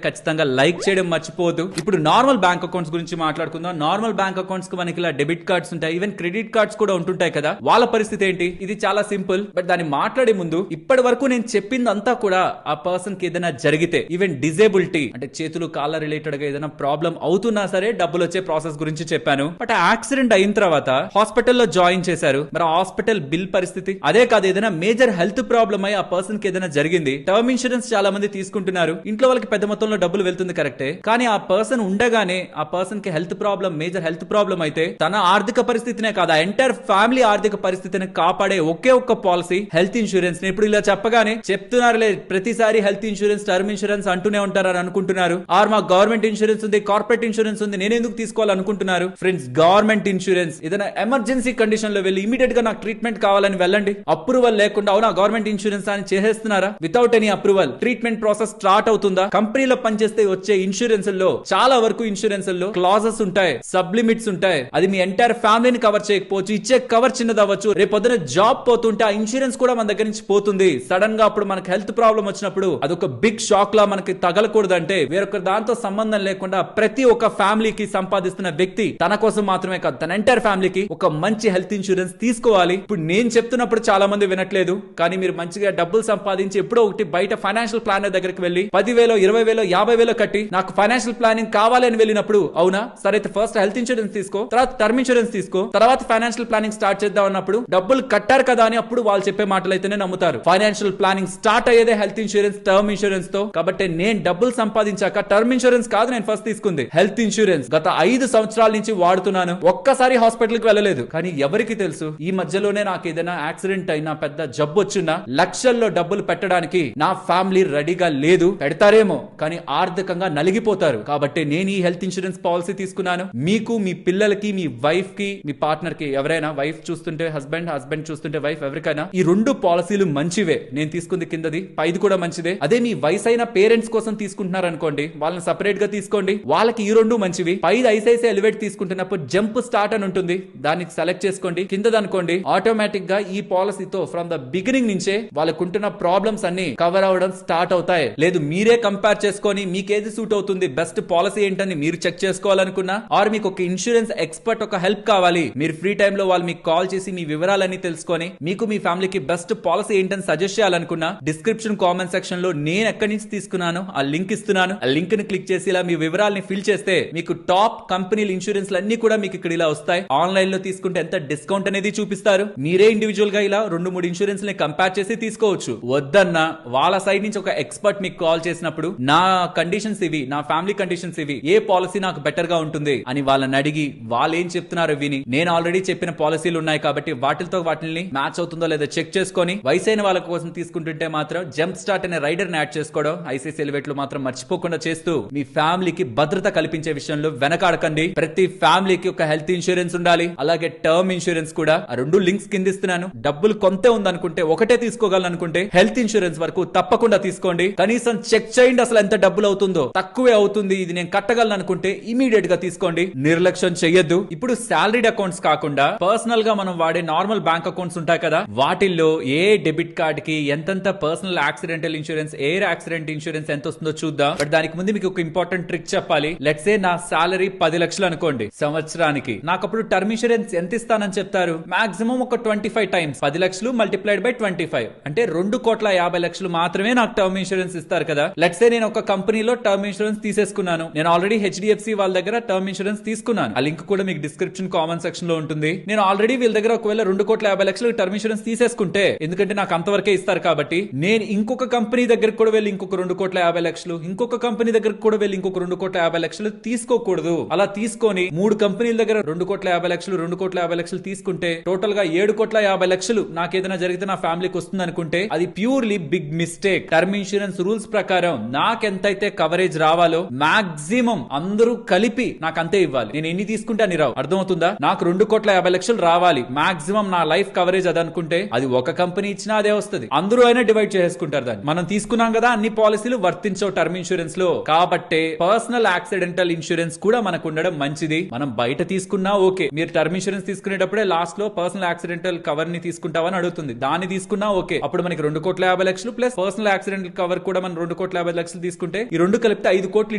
Speaker 1: ఖచ్చితంగా లైక్ చేయడం మర్చిపోవద్దు. ఇప్పుడు నార్మల్ బ్యాంక్ అకౌంట్స్ గురించి మాట్లాడుకుందాం. నార్మల్ బ్యాంక్ అకౌంట్స్ కి మనకి ఇలా డెబిట్ కార్డ్స్ ఉంటాయి, ఈవెన్ క్రెడిట్ కార్డ్స్ కూడా ఉంటుంటాయి కదా, వాళ్ళ పరిస్థితి ఏంటి? ఇది చాలా సింపుల్. బట్ దాన్ని మాట్లాడే ముందు ఇప్పటి వరకు నేను చెప్పిందంతా కూడా ఆ పర్సన్ కి ఏదైనా జరిగితే, ఈవెన్ డిజేబిలిటీ అంటే చేతులు కాళ్ళ రిలేటెడ్ గా ఏదైనా ప్రాబ్లం అవుతున్నా సరే డబ్బులు వచ్చే ప్రాసెస్ గురించి చెప్పాను. బట్ ఆ యాక్సిడెంట్ అయిన తర్వాత హాస్పిటల్లో జాయిన్ చేశారు, మరి ఆ హాస్పిటల్ బిల్ పరిస్థితి అదే కాదు, ఏదైనా మేజర్ హెల్త్ ప్రాబ్లం అయి ఆ పర్సన్ కి ఏదైనా జరిగింది, టర్మ్ ఇన్సూరెన్స్ చాలా మంది తీసుకుంటున్నారు, ఇంట్లో వాళ్ళకి పెద్ద మొత్తంలో డబ్బులు వెళ్తుంది కరెక్టే, కానీ ఆ పర్సన్ ఉండగానే ఆ పర్సన్ కి health problem, major health problem అయితే తన ఆర్థిక పరిస్థితినే కాదు, ఆ ఎంటైర్ ఫ్యామిలీ ఆర్థిక పరిస్థితిని కాపాడే ఒకే ఒక్క పాలసీ హెల్త్ ఇన్సూరెన్స్. ఇప్పుడు ఇలా చెప్పగానే చెప్తున్నారులే ప్రతిసారి హెల్త్ ఇన్సూరెన్స్, టర్మ్ ఇన్సూరెన్స్ అంటూనే ఉంటారని అనుకుంటున్నారు. ఆర్ మా గవర్నమెంట్ ఇన్సూరెన్స్ ఉంది, కార్పొరేట్ ఇన్సూరెన్స్ ఉంది, నేను ఎందుకు తీసుకోవాలనుకుంటున్నారు? ఫ్రెండ్స్, గవర్నమెంట్ ఇన్సూరెన్స్ ఏదైనా ఎమర్జెన్సీ కండిషన్ లో వెళ్ళి ఇమీడియట్ గా నాకు ట్రీట్మెంట్ కావాలని వెళ్ళండి, అప్రూవల్ లేకుండా అవునా గవర్నమెంట్ ఇన్సూరెన్స్ అని చేసేస్తున్నారా? Without any approval treatment process start అవుతుందా? కంపెనీలో పనిచేస్తే వచ్చే ఇన్సూరెన్స్ లో చాలా వరకు ఇన్సూరెన్స్ లో క్లాజెస్ ఉంటాయి, సబ్ లిమిట్స్ ఉంటాయి. అది మీ ఎంటైర్ ఫ్యామిలీని కవర్ చేయకపోవచ్చు, ఇచ్చే కవర్ చిన్నది అవ్వచ్చు. రేపు పొద్దున జాబ్ పోతుంటే ఆ ఇన్సూరెన్స్ కూడా మన దగ్గర నుంచి పోతుంది. సడన్ గా అప్పుడు మనకి హెల్త్ ప్రాబ్లం వచ్చినప్పుడు అదొక బిగ్ షాక్ లా మనకి తగలకూడదంటే వేరొక దాంతో సంబంధం లేకుండా ప్రతి ఒక్క ఫ్యామిలీకి సంపాదిస్తున్న వ్యక్తి తన కోసం మాత్రమే కాదు, తన ఎంటైర్ ఫ్యామిలీకి ఒక మంచి హెల్త్ ఇన్సూరెన్స్ తీసుకోవాలి. ఇప్పుడు నేను చెప్తున్నప్పుడు చాలా మంది వినట్లేదు, కానీ మీరు మంచిగా డబ్బులు సంపాదించి ఎప్పుడో ఒకటి బయట ఫైనాన్షియల్ ప్లానర్ దగ్గరికి వెళ్ళి 10,000, 20,000, 50,000 కట్టి నాకు ఫైనాన్షియల్ ప్లానింగ్ కావాలి అని వెళ్ళినప్పుడు, అవునా సరే అయితే ఫస్ట్ హెల్త్ ఇన్సూరెన్స్ తీసుకో, తర్వాత టర్మ్ ఇన్సూరెన్స్ తీసుకో, తర్వాత ఫైనాన్షియల్ ప్లానింగ్ స్టార్ట్ చేద్దాం అన్నప్పుడు డబ్బులు కట్టారు కదా అని అప్పుడు వాళ్ళు చెప్పే మాటలు అయితేనే నమ్ముతారు. ఫైనాన్షియల్ ప్లానింగ్ స్టార్ట్ అయ్యేదే హెల్త్ ఇన్సూరెన్స్, టర్మ్ ఇన్సూరెన్స్ తో. కాబట్టి నేను డబ్బులు సంపాదించాక టర్మ్ ఇన్సూరెన్స్ కాదు నేను ఫస్ట్ తీసుకుంది, హెల్త్ ఇన్సూరెన్స్. గత 5 సంవత్సరాల నుంచి వాడుతున్నాను, ఒక్కసారి హాస్పిటల్ కి వెళ్ళలేదు. కానీ ఎవరికి తెలుసు ఈ మధ్యలోనే నాకు ఏదైనా యాక్సిడెంట్ అయినా, పెద్ద జబ్బు వచ్చినా లక్షల్లో డబ్బులు పెట్టడానికి నా ఫ్యామిలీ రెడీగా లేదు. పెడతారేమో కానీ ఆర్థికంగా నలిగిపోతారు. కాబట్టి నేను ఈ హెల్త్ ఇన్సూరెన్స్ పాలసీ తీసుకున్నాను. మీకు, మీ పిల్లలకి, మీ వైఫ్ కి, మీ పార్ట్నర్ కి, ఎవరైనా వైఫ్ చూస్తుంటే హస్బెండ్, హస్బెండ్ చూస్తుంటే వైఫ్, ఎవరికైనా ఈ 2 పాలసీలు మంచివే. నేను తీసుకుంది కిందది, పైది కూడా మంచిదే. అదే మీ వయసైన పేరెంట్స్ కోసం తీసుకుంటున్నారు అనుకోండి, వాళ్ళని సెపరేట్ గా తీసుకోండి, వాళ్ళకి ఈ 2 మంచివి. పైది ఐసిఐసిఐ ఎలివేట్ తీసుకుంటున్నప్పుడు జంప్ స్టార్ట్ అని ఉంటుంది, దానికి సెలెక్ట్ చేసుకోండి. కిందది అనుకోండి, ఆటోమేటిక్ గా ఈ పాలసీతో ఫ్రమ్ ద బిగినింగ్ నుంచే వాళ్ళకు ఉంటున్న ప్రాబ్లమ్స్ అన్ని కవర్ అవడం స్టార్ట్ అవుతాయి. లేదు మీరే కంపేర్ చేసుకొని మీకు ఏది సూట్ అవుతుంది, బెస్ట్ పాలసీ ఏంటని మీరు చెక్ చేసుకోవాలనుకున్నా, ఆర్ మీకు ఒక ఇన్సూరెన్స్ ఎక్స్పర్ట్ ఒక హెల్ప్ కావాలి, మీరు ఫ్రీ టైమ్ లో వాళ్ళు మీకు కాల్ చేసి మీ వివరాలన్నీ తెలుసుకొని మీకు, మీ ఫ్యామిలీకి బెస్ట్ పాలసీ ఏంటని సజెస్ట్ చేయాలనుకున్నా, డిస్క్రిప్షన్ కామెంట్ సెక్షన్ లో నేను ఎక్కడి నుంచి తీసుకున్నాను ఆ లింక్ ఇస్తున్నాను. ఆ లింక్ ని క్లిక్ చేసి ఇలా మీ వివరాలని ఫిల్ చేస్తే మీకు టాప్ కంపెనీల ఇన్సూరెన్స్ అన్ని కూడా మీకు ఇక్కడ ఇలా వస్తాయి. ఆన్లైన్ లో తీసుకుంటే ఎంత డిస్కౌంట్ అనేది చూపిస్తారు. మీరే ఇండివిజువల్ గా ఇలా 2-3 ఇన్సూరెన్స్ ని కంపేర్ చేసి తీసుకోవచ్చు. వద్దన్నా వాళ్ళ సైడ్ నుంచి ఒక ఎక్స్పర్ట్ మీకు కాల్ చేసినప్పుడు నా కండిషన్స్ ఇవి, నా ఫ్యామిలీ కండిషన్స్ ఇవి, ఏ పాలసీ నాకు బెటర్ గా ఉంటుంది అని వాళ్ళని అడిగి వాళ్ళు ఏం చెప్తున్నారు విని, నేను ఆల్రెడీ చెప్పిన పాలసీలు ఉన్నాయి కాబట్టి వాటిని మ్యాచ్ అవుతుందో లేదో చెక్ చేసుకొని వయసైన వాళ్ళ కోసం తీసుకుంటుంటే మాత్రం జంప్ స్టార్ట్ అనే రైడర్ ని యాడ్ చేసుకోవడం, ఐసీసీ ఎలివేట్ లో మాత్రం మర్చిపోకుండా చేస్తూ మీ ఫ్యామిలీకి భద్రత కల్పించే విషయంలో వెనకాడకండి. ప్రతి ఫ్యామిలీకి ఒక హెల్త్ ఇన్సూరెన్స్ ఉండాలి, అలాగే టర్మ్ ఇన్సూరెన్స్ కూడా. ఆ రెండు లింక్స్ కింద ఇస్తున్నాను. డబ్బులు కొంతే ఉందనుకుంటే, ఒకటే తీసుకోగలను అనుకుంటే హెల్త్ ఇన్సూరెన్స్ వరకు తప్పకుండా తీసుకోండి. కనీసం చెక్ చేయండి అసలు ఎంత డబ్బులు అవుతుందో. తక్కువే అవుతుంది, ఇది నేను కట్టగలను అనుకుంటే ఇమీడియట్ గా తీసుకోండి, నిర్లక్ష్యం చెయ్యొద్దు. ఇప్పుడు సాలరీడ్ అకౌంట్స్ కాకుండా పర్సనల్ గా మనం వాడే నార్మల్ బ్యాంక్ అకౌంట్స్ ఉంటాయి కదా, వాటిల్లో ఏ డెబిట్ కార్డ్ కి ఎంతెంత personal accidental insurance, air accident insurance ఎంత వస్తుందో చూద్దాం. బట్ దానికి ముందు మీకు ఒక ఇంపార్టెంట్ ట్రిక్ చెప్పాలి. లెట్స్ సే నా సాలరీ 10 లక్షలు అనుకోండి సంవత్సరానికి, నాకు అప్పుడు టర్మ్ ఇన్సూరెన్స్ ఎంత ఇస్తానని చెప్తారు? మాక్సిమం ఒక 25 టైమ్స్ 10 లక్షలు మల్టిప్లైడ్ బై 25 అంటే 2,50,00,000 మాత్రమే నాకు టర్మ్ ఇన్సూరెన్స్ ఇస్తారు కదా. లెట్స్ సే నేను ఒక కంపెనీలో టర్మ్ ఇన్సూరెన్స్ తీసేసుకున్నాను. నేను ఆల్రెడీ హెచ్డిఎఫ్సి వాళ్ళ దగ్గర టర్మ్ ఇన్సూరెన్స్ తీసుకున్నాను. ఆ లింక్ కూడా మీకు డిస్క్రిప్షన్ కామెంట్ సెక్షన్ లో ఉంటుంది. నేను ఆల్రెడీ వీళ్ళ దగ్గర ఒకవేళ 2,50,00,000 టర్మ్ ఇన్సూరెన్స్ తీసేసుకుంటే, ఎందుకంటే నాకు అంతవరకే ఇస్తారు కాబట్టి, నేను ఇంకొక కంపెనీ దగ్గరకు కూడా వెళ్ళి ఇంకొక 2,50,00,000, ఇంకొక కంపెనీ దగ్గరకు కూడా వెళ్ళి ఇంకొక 2,50,00,000 తీసుకోకూడదు. అలా తీసుకొని 3 కంపెనీల దగ్గర 2,50,00,000 2,50,00,000 తీసుకుంటే టోటల్ గా 7,50,00,000 నాకేదైనా జరిగితే నా ఫ్యామిలీకి వస్తుంది అనుకుంటే అది purely big mistake. Term insurance rules ప్రకారం నాకెంతైతే కవరేజ్ రావాలో మాక్సిమం అందరూ కలిపి నాకు అంతే ఇవ్వాలి. నేను ఎన్ని తీసుకుంటే అని రావు. అర్థమవుతుందా? నాకు 2,50,00,000 రావాలి మాక్సిమం నా లైఫ్ కవరేజ్ అది అనుకుంటే, అది ఒక కంపెనీ ఇచ్చినా అదే వస్తుంది. అందరూ అయినా డివైడ్ చేసుకుంటారు దాన్ని. మనం తీసుకున్నాం కదా, అన్ని పాలసీలు వర్తించవు టర్మ్ ఇన్సూరెన్స్ లో. కాబట్టి పర్సనల్ యాక్సిడెంటల్ ఇన్సూరెన్స్ కూడా మనకు ఉండడం మంచిది. మనం బయట తీసుకున్నా ఓకే. మీరు టర్మ్ ఇన్సూరెన్స్ తీసుకునేటప్పుడే లాస్ట్ లో పర్సనల్ యాక్సిడెంటల్ కవర్ ని తీసుకుంటావని అడుగుతుంది. దాన్ని తీసుకున్నా ఓకే. అప్పుడు మనకి 2,50,00,000 ప్లస్ పర్సనల్ యాక్సిడెంటల్ కవర్ కూడా మనం 2,50,00,000 తీసుకుంటే ఈ రెండు కలిపితే 5 కోట్లు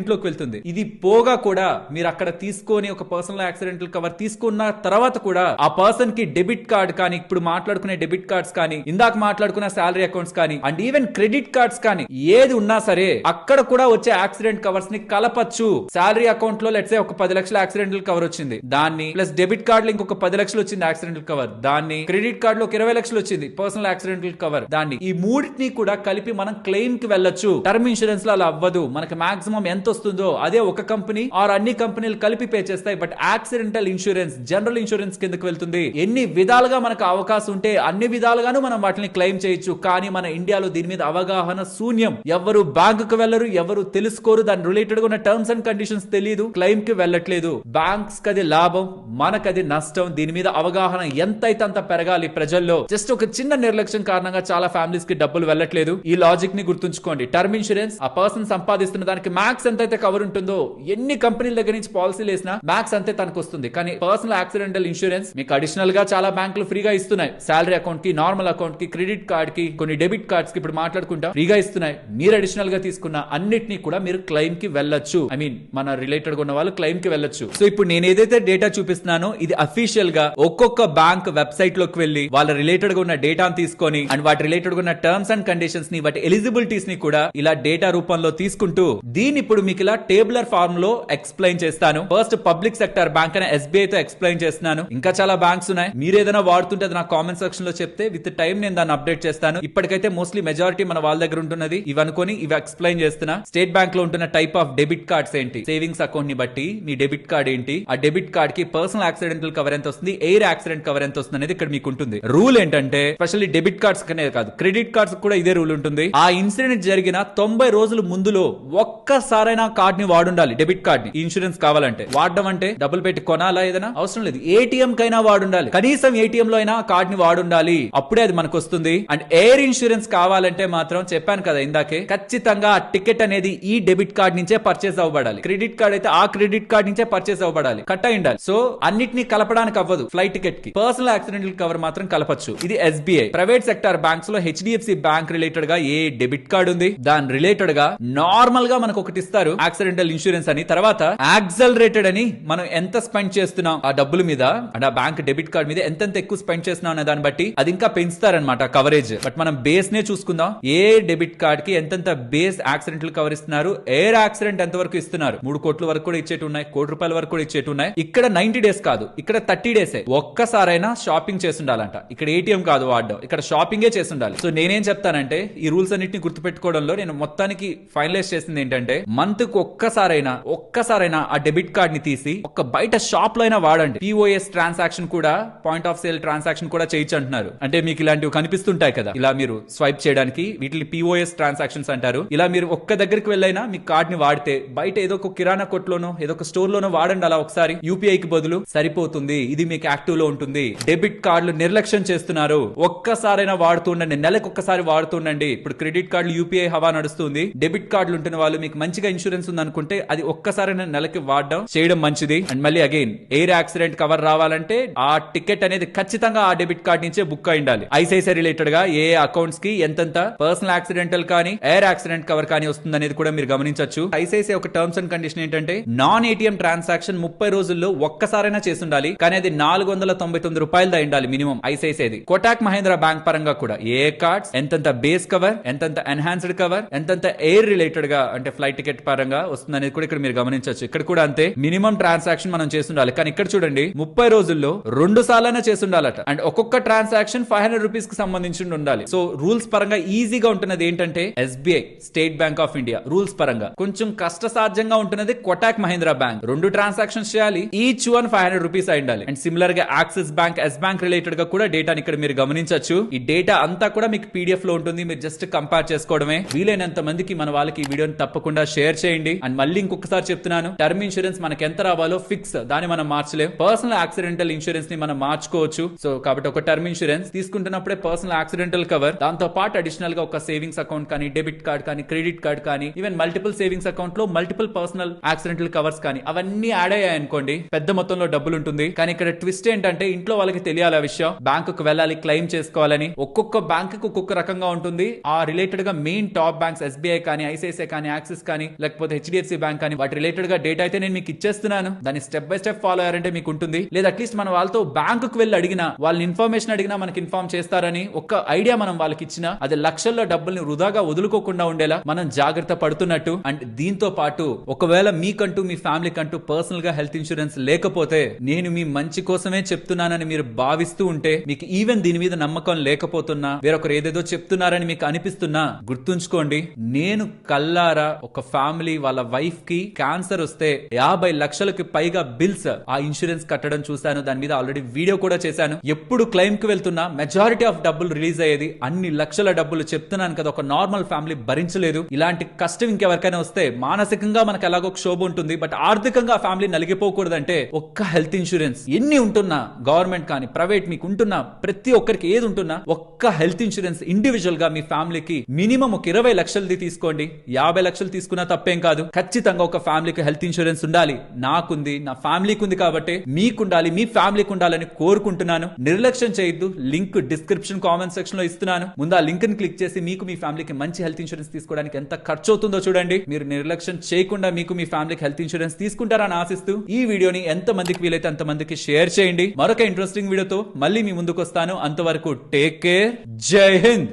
Speaker 1: ఇంట్లోకి వెళ్తుంది. ఇది పోగా కూడా మీరు అక్కడ తీసుకొని ఒక పర్సనల్ యాక్సిడెంటల్ కవర్ తీసుకున్న తర్వాత కూడా ఆ పర్సన్ కి డెబిట్ కార్డ్ కానీ, ఇప్పుడు మాట్లాడుకునే డెబిట్ కార్డ్స్ కానీ, ఇందాక మాట్లాడుకున్న సాలరీ అకౌంట్స్ కానీ, అండ్ ఈవెన్ క్రెడిట్ కార్డ్స్ కానీ ఏది ఉన్నా సరే అక్కడ కూడా వచ్చే యాక్సిడెంట్ కవర్స్ ని కలపచ్చు. సాలరీ అకౌంట్ లో లెట్స్ సే ఒక 10 లక్షల యాక్సిడెంటల్ కవర్ వచ్చింది, దాన్ని ప్లస్ డెబిట్ కార్డ్ లో ఇంకొక 10 లక్షలు వచ్చింది యాక్సిడెంటల్ కవర్, దాన్ని క్రెడిట్ కార్డ్ లో 20 లక్షలు వచ్చింది పర్సనల్ యాక్సిడెంటల్ కవర్, దాన్ని ఈ మూడింటిని కూడా కలిపి మనం క్లెయిమ్ కి వెళ్ళొచ్చు. టర్మ్ ఇన్సూరెన్స్ లో అలా అవ్వదు. మనకి మాక్సిమం ఎంత వస్తుందో అదే ఒక కంపెనీ ఆర్ అన్ని కంపెనీలు కలిపి పే చేస్తాయి. But accidental insurance general insurance కిందకి వెళ్తుంది. ఎన్ని విధాలుగా మనకు అవకాశం ఉంటే అన్ని విధాలుగాను మనం వాటిని క్లెయిమ్ చేయొచ్చు. కానీ మన ఇండియాలో దీని మీద అవగాహన శూన్యం. ఎవరు బ్యాంకుకు వెళ్లరు, ఎవరు తెలుసుకోరు, దాని రిలేటెడ్ గా ఉన్న టర్మ్స్ అండ్ కండిషన్స్ తెలియదు, క్లెయిమ్ కి వెళ్ళట్లేదు. బ్యాంక్స్ కది లాభం, మనకది నష్టం. దీని మీద అవగాహన ఎంతైతే అంత పెరగాలి ప్రజల్లో. జస్ట్ ఒక చిన్న నిర్లక్ష్యం కారణంగా చాలా ఫ్యామిలీస్ కి డబ్బులు వెళ్ళట్లేదు. ఈ లాజిక్ ని గుర్తుంచుకోండి. టర్మ్ ఇన్సూరెన్స్ ఆ పర్సన్ సంపాదిస్తున్న దానికి మ్యాక్స్ ఎంతైతే కవర్ ఉంటుందో, ఎన్ని కంపెనీల దగ్గర నుంచి పాలసీలు వేసినా మ్యాక్స్ అంతే తనకు వస్తుంది. కానీ పర్సనల్ యాక్సిడెంటల్ ఇన్సూరెన్స్ మీకు అడిషనల్ గా చాలా బ్యాంకులు ఫ్రీగా ఇస్తున్నాయి. సాలరీ అకౌంట్ కి, నార్మల్ అకౌంట్ కి, క్రెడిట్ కార్డ్ కి, కొన్ని డెబిట్ కార్డ్స్ కి ఇప్పుడు మాట్లాడుకుంటాం ఫ్రీగా ఇస్తున్నాయి. మీరు అడిషనల్ గా తీసుకున్న అన్నిటినీ కూడా మీరు క్లెయిమ్ కి వెళ్ళొచ్చు. ఐ మీన్ మన రిలేటెడ్ గా ఉన్న వాళ్ళు క్లెయిమ్ కి వెళ్ళొచ్చు. సో ఇప్పుడు నేను ఏదైతే డేటా చూపిస్తున్నానో ఇది అఫీషియల్ గా ఒక్కొక్క బ్యాంక్ వెబ్సైట్ లోకి వెళ్ళి వాళ్ళ రిలేటెడ్ గా ఉన్న డేటాను తీసుకొని అండ్ వాటి రిలేటెడ్ గా ఉన్న టర్మ్స్ అండ్ కండిషన్స్ ని, వాటి ఎలిజిబిలిటీస్ ని కూడా ఇలా డేటా రూపంలో తీసుకుంటూ దీన్ని ఇప్పుడు మీకు ఇలా టేబులర్ ఫార్మ్ లో ఎక్స్ప్లెయిన్ చేస్తాను. ఫస్ట్ పబ్లిక్ సెక్టర్ బ్యాంక్ అనే ఎస్బీఐ తో ఎక్స్ప్లెయిన్ చేస్తున్నాను. ఇంకా చాలా బ్యాంక్స్ ఉన్నాయి. మీరు ఏదైనా వాడుతుంటే అది నా కామెంట్ సెక్షన్ లో చెప్తే విత్ టైం నేను దాన్ని అప్డేట్ చేస్తాను. ఇప్పటికైతే మోస్ట్లీ మెజారిటీ మన వాళ్ళ దగ్గర ఉంటున్నది ఇవి అనుకొని ఇవి ఎక్స్ప్లెయిన్ చేస్తున్నా. స్టేట్ బ్యాంక్ లో ఉంటున్న టైప్ ఆఫ్ డెబిట్ కార్డ్స్ ఏంటి, సేవింగ్స్ అకౌంట్ ని బట్టి మీ డెబిట్ కార్డ్ ఏంటి, ఆ డెబిట్ కార్డ్ కి పర్సనల్ యాక్సిడెంటల్ కవర్ ఎంత వస్తుంది, ఎయిర్ యాక్సిడెంట్ కవర్ ఎంత వస్తుంది అనేది ఇక్కడ మీకు ఉంటుంది. రూల్ ఏంటంటే స్పెషల్లీ డెబిట్ కార్డ్స్ కనే కాదు, క్రెడిట్ కార్డ్స్ కూడా ఇదే రూల్ ఉంటుంది. ఆ ఇన్సిడెంట్ జరిగిన 90 రోజుల ముందులో ఒక్కసారైనా కార్డ్ ని వాడుండాలి. డెబిట్ కార్డ్ ని ఇన్సూరెన్స్ కావాలంటే, వాడడం అంటే డబ్బులు పెట్టి కొనాలా ఏదైనా అవసరం లేదు. ఏటీఎం కైనా వాడుండాలి, కనీసం ఏటీఎం లో అయినా కార్డ్ ని వాడుండాలి. అప్పుడే అది మనకు వస్తుంది. అండ్ ఎయిర్ ఇన్సూరెన్స్ కావాలంటే మాత్రం చెప్పాను కదా ఇందాకే, ఖచ్చితంగా ఆ టికెట్ అనేది ఈ డెబిట్ కార్డ్ నుంచే పర్చేస్ అవ్వబడాలి. క్రెడిట్ కార్డ్ అయితే ఆ క్రెడిట్ కార్డ్ నుంచే పర్చేస్ అవ్వబడాలి, కట్ అయి ఉండాలి. సో అన్నిటిని కలపడానికి అవ్వదు. ఫ్లైట్ టికెట్ కి పర్సనల్ యాక్సిడెంటల్ కవర్ మాత్రం కలపచ్చు. ఇది ఎస్బీఐ. ప్రైవేట్ సెక్టర్ బ్యాంక్స్ లో హెచ్డిఎఫ్సి బ్యాంక్ రిలేటెడ్ గా ఏ డెబిట్ కార్డ్ ఉంది దాని రిలేటెడ్ గా నార్మల్ గా మనకు ఒకటి ఇస్తారు యాక్సిడెంటల్ ఇన్సూరెన్స్ అని. తర్వాత యాక్సలరేటెడ్ అని మనం ఎంత స్పెండ్ చేస్తున్నాం ఆ డబ్బుల మీద, అంటే ఆ బ్యాంక్ డెబిట్ కార్డ్ మీద ఎంత ఎక్కువ స్పెండ్ చేస్తున్నాం అనే దాన్ని బట్టి అది ఇంకా పెంచుతారనమాట కవరేజ్. బట్ మనం బేస్ నే చూసుకుందాం. ఏ డెబిట్ కార్డ్ కి ఎంత బేస్ యాక్సిడెంటల్ కవర్ ఇస్తున్నారు, ఎయిర్ యాక్సిడెంట్ ఎంత వరకు ఇస్తున్నారు. 3 కోట్ల వరకు కూడా ఇచ్చేటు ఉన్నాయి, ₹1,00,00,000 వరకు కూడా ఇచ్చేటు ఉన్నాయి. ఇక్కడ 90 డేస్ కాదు, ఇక్కడ 30 డేసే. ఒక్కసారైనా షాపింగ్ చేసి ఉండాలంట. ఇక్కడ ఏటీఎం కాదు వాడడం, ఇక్కడ షాపింగే చేసి ఉండాలి. సో నేనేం చెప్తానంటే ఈ రూల్స్ అన్నిటిని గుర్తుపెట్టుకోవడంలో నేను మొత్తానికి ఫైనలైజ్ చేసింది ఏంటంటే మంత్ కు ఒక్కసారైనా ఆ డెబిట్ కార్డ్ ని తీసి ఒక బయట షాప్ లో అయినా వాడండి. పిఓఎస్ ట్రాన్సాక్షన్ కూడా, పాయింట్ ఆఫ్ సేల్ ట్రాన్సాక్షన్ కూడా చేయొచ్చు అంటున్నారు. అంటే మీకు ఇలాంటివి కనిపిస్తుంటాయి కదా, ఇలా మీరు స్వైప్ చేయడానికి, వీటిని పిఓఎస్ ట్రాన్సాక్షన్స్ అంటారు. ఇలా మీరు ఒక్క దగ్గరికి వెళ్ళైనా మీ కార్డ్ ని వాడితే బయట ఏదో ఒక కిరాణా కొట్లోనో ఏదో ఒక స్టోర్ లోనో వాడండి అలా ఒకసారి, యూపీఐ కి బదులు సరిపోతుంది. ఇది మీకు యాక్టివ్ లో ఉంటుంది. డెబిట్ కార్డులు నిర్లక్ష్యం చేస్తున్నారు, ఒక్కసారైనా వాడుతుండండి, నెలకు ఒక్కసారి వాడుతుండండి. ఇప్పుడు క్రెడిట్ కార్డులు యూపీఐ హవా నడుస్తుంది. డెబిట్ కార్డులు ఉంటున్న వాళ్ళు మీకు మంచిగా ఇన్సూరెన్స్ ఉంది అనుకుంటే అది ఒక్కసారైనా నెలకి వాడడం చేయడం మంచిది. అండ్ మళ్ళీ అగైన్ ఎయిర్ యాక్సిడెంట్ కవర్ రావాలంటే ఆ టికెట్ అనేది ఖచ్చితంగా ఆ డెబిట్ కార్డ్ నుంచే బుక్ అయి ఉండాలి. ఐసిఐసిఐ రిలేటెడ్ గా ఏ అకౌంట్స్ కి ఎంతెంత పర్సనల్ యాక్సిడెంటల్ కానీ ఎయిర్ యాక్సిడెంట్ కవర్ కానీ వస్తుంది అనేది కూడా మీరు గమనించవచ్చు. ఐసిఐసిఐ ఒక టర్మ్స్ అండ్ కండిషన్ ఏంటంటే నాన్ ఏటీఎం ట్రాన్సాక్షన్ 30 రోజుల్లో ఒక్కసారైనా చేసి ఉండాలి, కానీ అది 499 రూపాయలు ఉండాలి మినిమం ఐసిఐసిఐది. కోటాక్ మహేంద్ర బ్యాంక్ పరంగా కూడా ఏ కార్డ్స్ ఎంతెంత బేస్ కవర్, ఎంతెంత ఎన్హాన్స్డ్ కవర్, ఎంతెంత ఎయిర్ రిలేటెడ్ గా అంటే ఫ్లైట్ టికెట్ పరంగా వస్తుంది అనేది కూడా ఇక్కడ మీరు గమనించవచ్చు. ఇక్కడ కూడా అంతే, మినిమం ట్రాన్సాక్షన్ మనం చేస్తుండాలి. కానీ ఇక్కడ చూడండి 30 రోజుల్లో 2 సార్లైనా చేసి ఉండాలట. అండ్ ఒక్కొక్క ట్రాన్సాక్షన్ 500 రూపీస్ కి సంబంధించి ఉండాలి. సో రూల్స్ పరంగా ఈజీగా ఉంటున్నది ఏంటంటే SBI, state bank of India. Rules పరంగా కొంచెం కష్టసాధ్యంగా ఉంటున్నది కోటాక్ మహేంద్ర బ్యాంక్. 2 ట్రాన్సాక్షన్స్ చేయాలి, ఈచ్ వన్ 500 రూపీస్ అయి ఉండాలి. అండ్ సిమిలర్ గా Axis bank, Yes bank related గా కూడా డేటాని ఇక్కడ మీరు గమనించవచ్చు. ఈ డేటా అంతా కూడా మీకు పీడిఎఫ్ లో ఉంటుంది, మీరు జస్ట్ కంపేర్ చేసుకోవడమే. వీలైనంత మందికి మన వాళ్ళకి ఈ వీడియోని తప్పకుండా షేర్ చేయండి. అండ్ మళ్ళీ ఇంకొకసారి చెప్తున్నాను, టర్మ్ ఇన్సూరెన్స్ మనకి ఎంత రావాలో ఫిక్స్, దాన్ని మనం మార్చలేం. పర్సనల్ యాక్సిడెంటల్ ఇన్సూరెన్స్ ని మనం మార్చుకోవచ్చు. సో కాబట్టి ఒక టర్మ్ ఇన్సూరెన్స్ తీసుకుంటున్నప్పుడే పర్సనల్ యాక్సిడెంటల్ కవర్, దాంతో పాటు అడిషనల్ గా ఒక సేవింగ్స్ అకౌంట్ కానీ, డెబిట్ కార్డ్ కానీ, క్రెడిట్ కార్డ్ కానీ, ఈవెన్ మల్టిపుల్ సేవింగ్స్ అకౌంట్ లో మల్టిపుల్ పర్సనల్ యాక్సిడెంటల్ కవర్స్ కానీ అవన్నీ యాడ్ అయ్యాయి అనుకోండి, పెద్ద మొత్తంలో డబ్బులు ఉంటుంది. కానీ ఇక్కడ ట్విస్ట్ ఏంటంటే ఇంట్లో వాళ్ళకి తెలియాలి ఆ విషయం, బ్యాంకుకు వెళ్ళాలి, క్లెయిమ్ చేసుకోవాలని. ఒక్కొక్క బ్యాంక్ ఒక్కొక్క రకంగా ఉంటుంది. ఆ రిలేటెడ్ గా మెయిన్ టాప్ బ్యాంక్స్ ఎస్బీఐ కానీ, ఐసిఐసిఐ కానీ, యాక్సిస్ కానీ, లేకపోతే హెచ్డిఎఫ్సి బ్యాంక్ కానీ, వాటి రిలేటెడ్ గా డేటా అయితే నేను మీకు ఇచ్చేస్తున్నాను. దాన్ని స్టెప్ బై స్టెప్ ఫాలో అయ్యారంటే మీకు ఉంటుంది. లేదా అట్లీస్ట్ మన వాళ్ళతో బ్యాంకుకు వెళ్ళి అడిగినా, వాళ్ళని ఇన్ఫర్మేషన్ అడిగినా మనకి ఇన్ఫార్మ్ చేస్తారని ఒక్క ఐడియా మనం వాళ్ళకి ఇచ్చినా, అది లక్షల్లో డబ్బుల్ని వృధాగా వదులుకోకుండా ఉండేలా మనం జాగ్రత్త పడుతున్నట్టు. అండ్ దీంతో పాటు ఒకవేళ మీకంటూ మీ ఫ్యామిలీ కంటూ పర్సనల్ గా హెల్త్ ఇన్సూరెన్స్ లేకపోతే, నేను మీ మంచి కోసమే చెప్తున్నానని మీరు భావిస్తూ ఉంటే, మీకు ఈవెన్ దీని మీద నమ్మకం లేకపోతున్నా, వేరొకరు ఏదేదో చెప్తున్నారని మీకు అనిపిస్తున్నా, గుర్తుంచుకోండి, నేను కల్లారా ఒక ఫ్యామిలీ వాళ్ళ వైఫ్ కి క్యాన్సర్ వస్తే 50 లక్షలకు పైగా బిల్స్ ఆ ఇన్సూరెన్స్ కట్టడం చూశాను. దాని మీద ఆల్రెడీ వీడియో కూడా చేశాను. ఎప్పుడు క్లెయిమ్ కి వెళ్తున్నా మెజారిటీ ఆఫ్ డబ్బులు రిలీజ్ అయ్యేది. అన్ని లక్షల డబ్బులు చెప్తున్నాను కదా, ఒక నార్మల్ ఫ్యామిలీ భరించలేదు. ఇలాంటి కష్టం ఇంకెవరికైనా వస్తే మానసికంగా మనకు ఎలాగో క్షోభ ఉంటుంది, బట్ ఆర్థికంగా ఫ్యామిలీ నలిగిపోకూడదంటే ఒక్క హెల్త్ ఇన్సూరెన్స్, ఎన్ని ఉంటున్నా గవర్నమెంట్ కానీ ప్రైవేట్, మీకు ఉంటున్నా ప్రతి ఒక్కరికి ఏది ఉంటున్నా ఒక్క హెల్త్ ఇన్సూరెన్స్ ఇండివిజువల్ గా మీ ఫ్యామిలీకి మినిమం ఒక 20 లక్షలది తీసుకోండి. 50 లక్షలు తీసుకున్నా తప్పేం కాదు. ఖచ్చితంగా ఒక ఫ్యామిలీకి హెల్త్ ఇన్సూరెన్స్ ఉండాలి. నాకుంది, నా ఫ్యామిలీకి ఉంది కాబట్టి మీకుండాలి, మీ ఫ్యామిలీకి ఉండాలని కోరుకుంటున్నాను. నిర్లక్ష్యం చేయొద్దు. లింక్ డిస్క్రిప్షన్ కామెంట్ సెక్షన్ లో ఇస్తున్నాను. ముందు ఆ లింక్ ని క్లిక్ చేసి మీకు మీ ఫ్యామిలీకి మంచి హెల్త్ ఇన్సూరెన్స్ తీసుకోవడానికి ఎంత ఖర్చు అవుతుందో చూడండి. మీరు నిర్లక్ష్యం చేయకుండా మీకు మీ ఫ్యామిలీకి హెల్త్ ఇన్సూరెన్స్ తీసుకుంటారని ఆశిస్తూ ఈ వీడియోని ఎంత మందికి వీలైతే అంత మందికి షేర్ చేయండి. మరొక ఇంట్రెస్టింగ్ వీడియోతో మళ్ళీ మీ ముందుకు వస్తాను. అంతవరకు టేక్ కేర్. జై హింద్.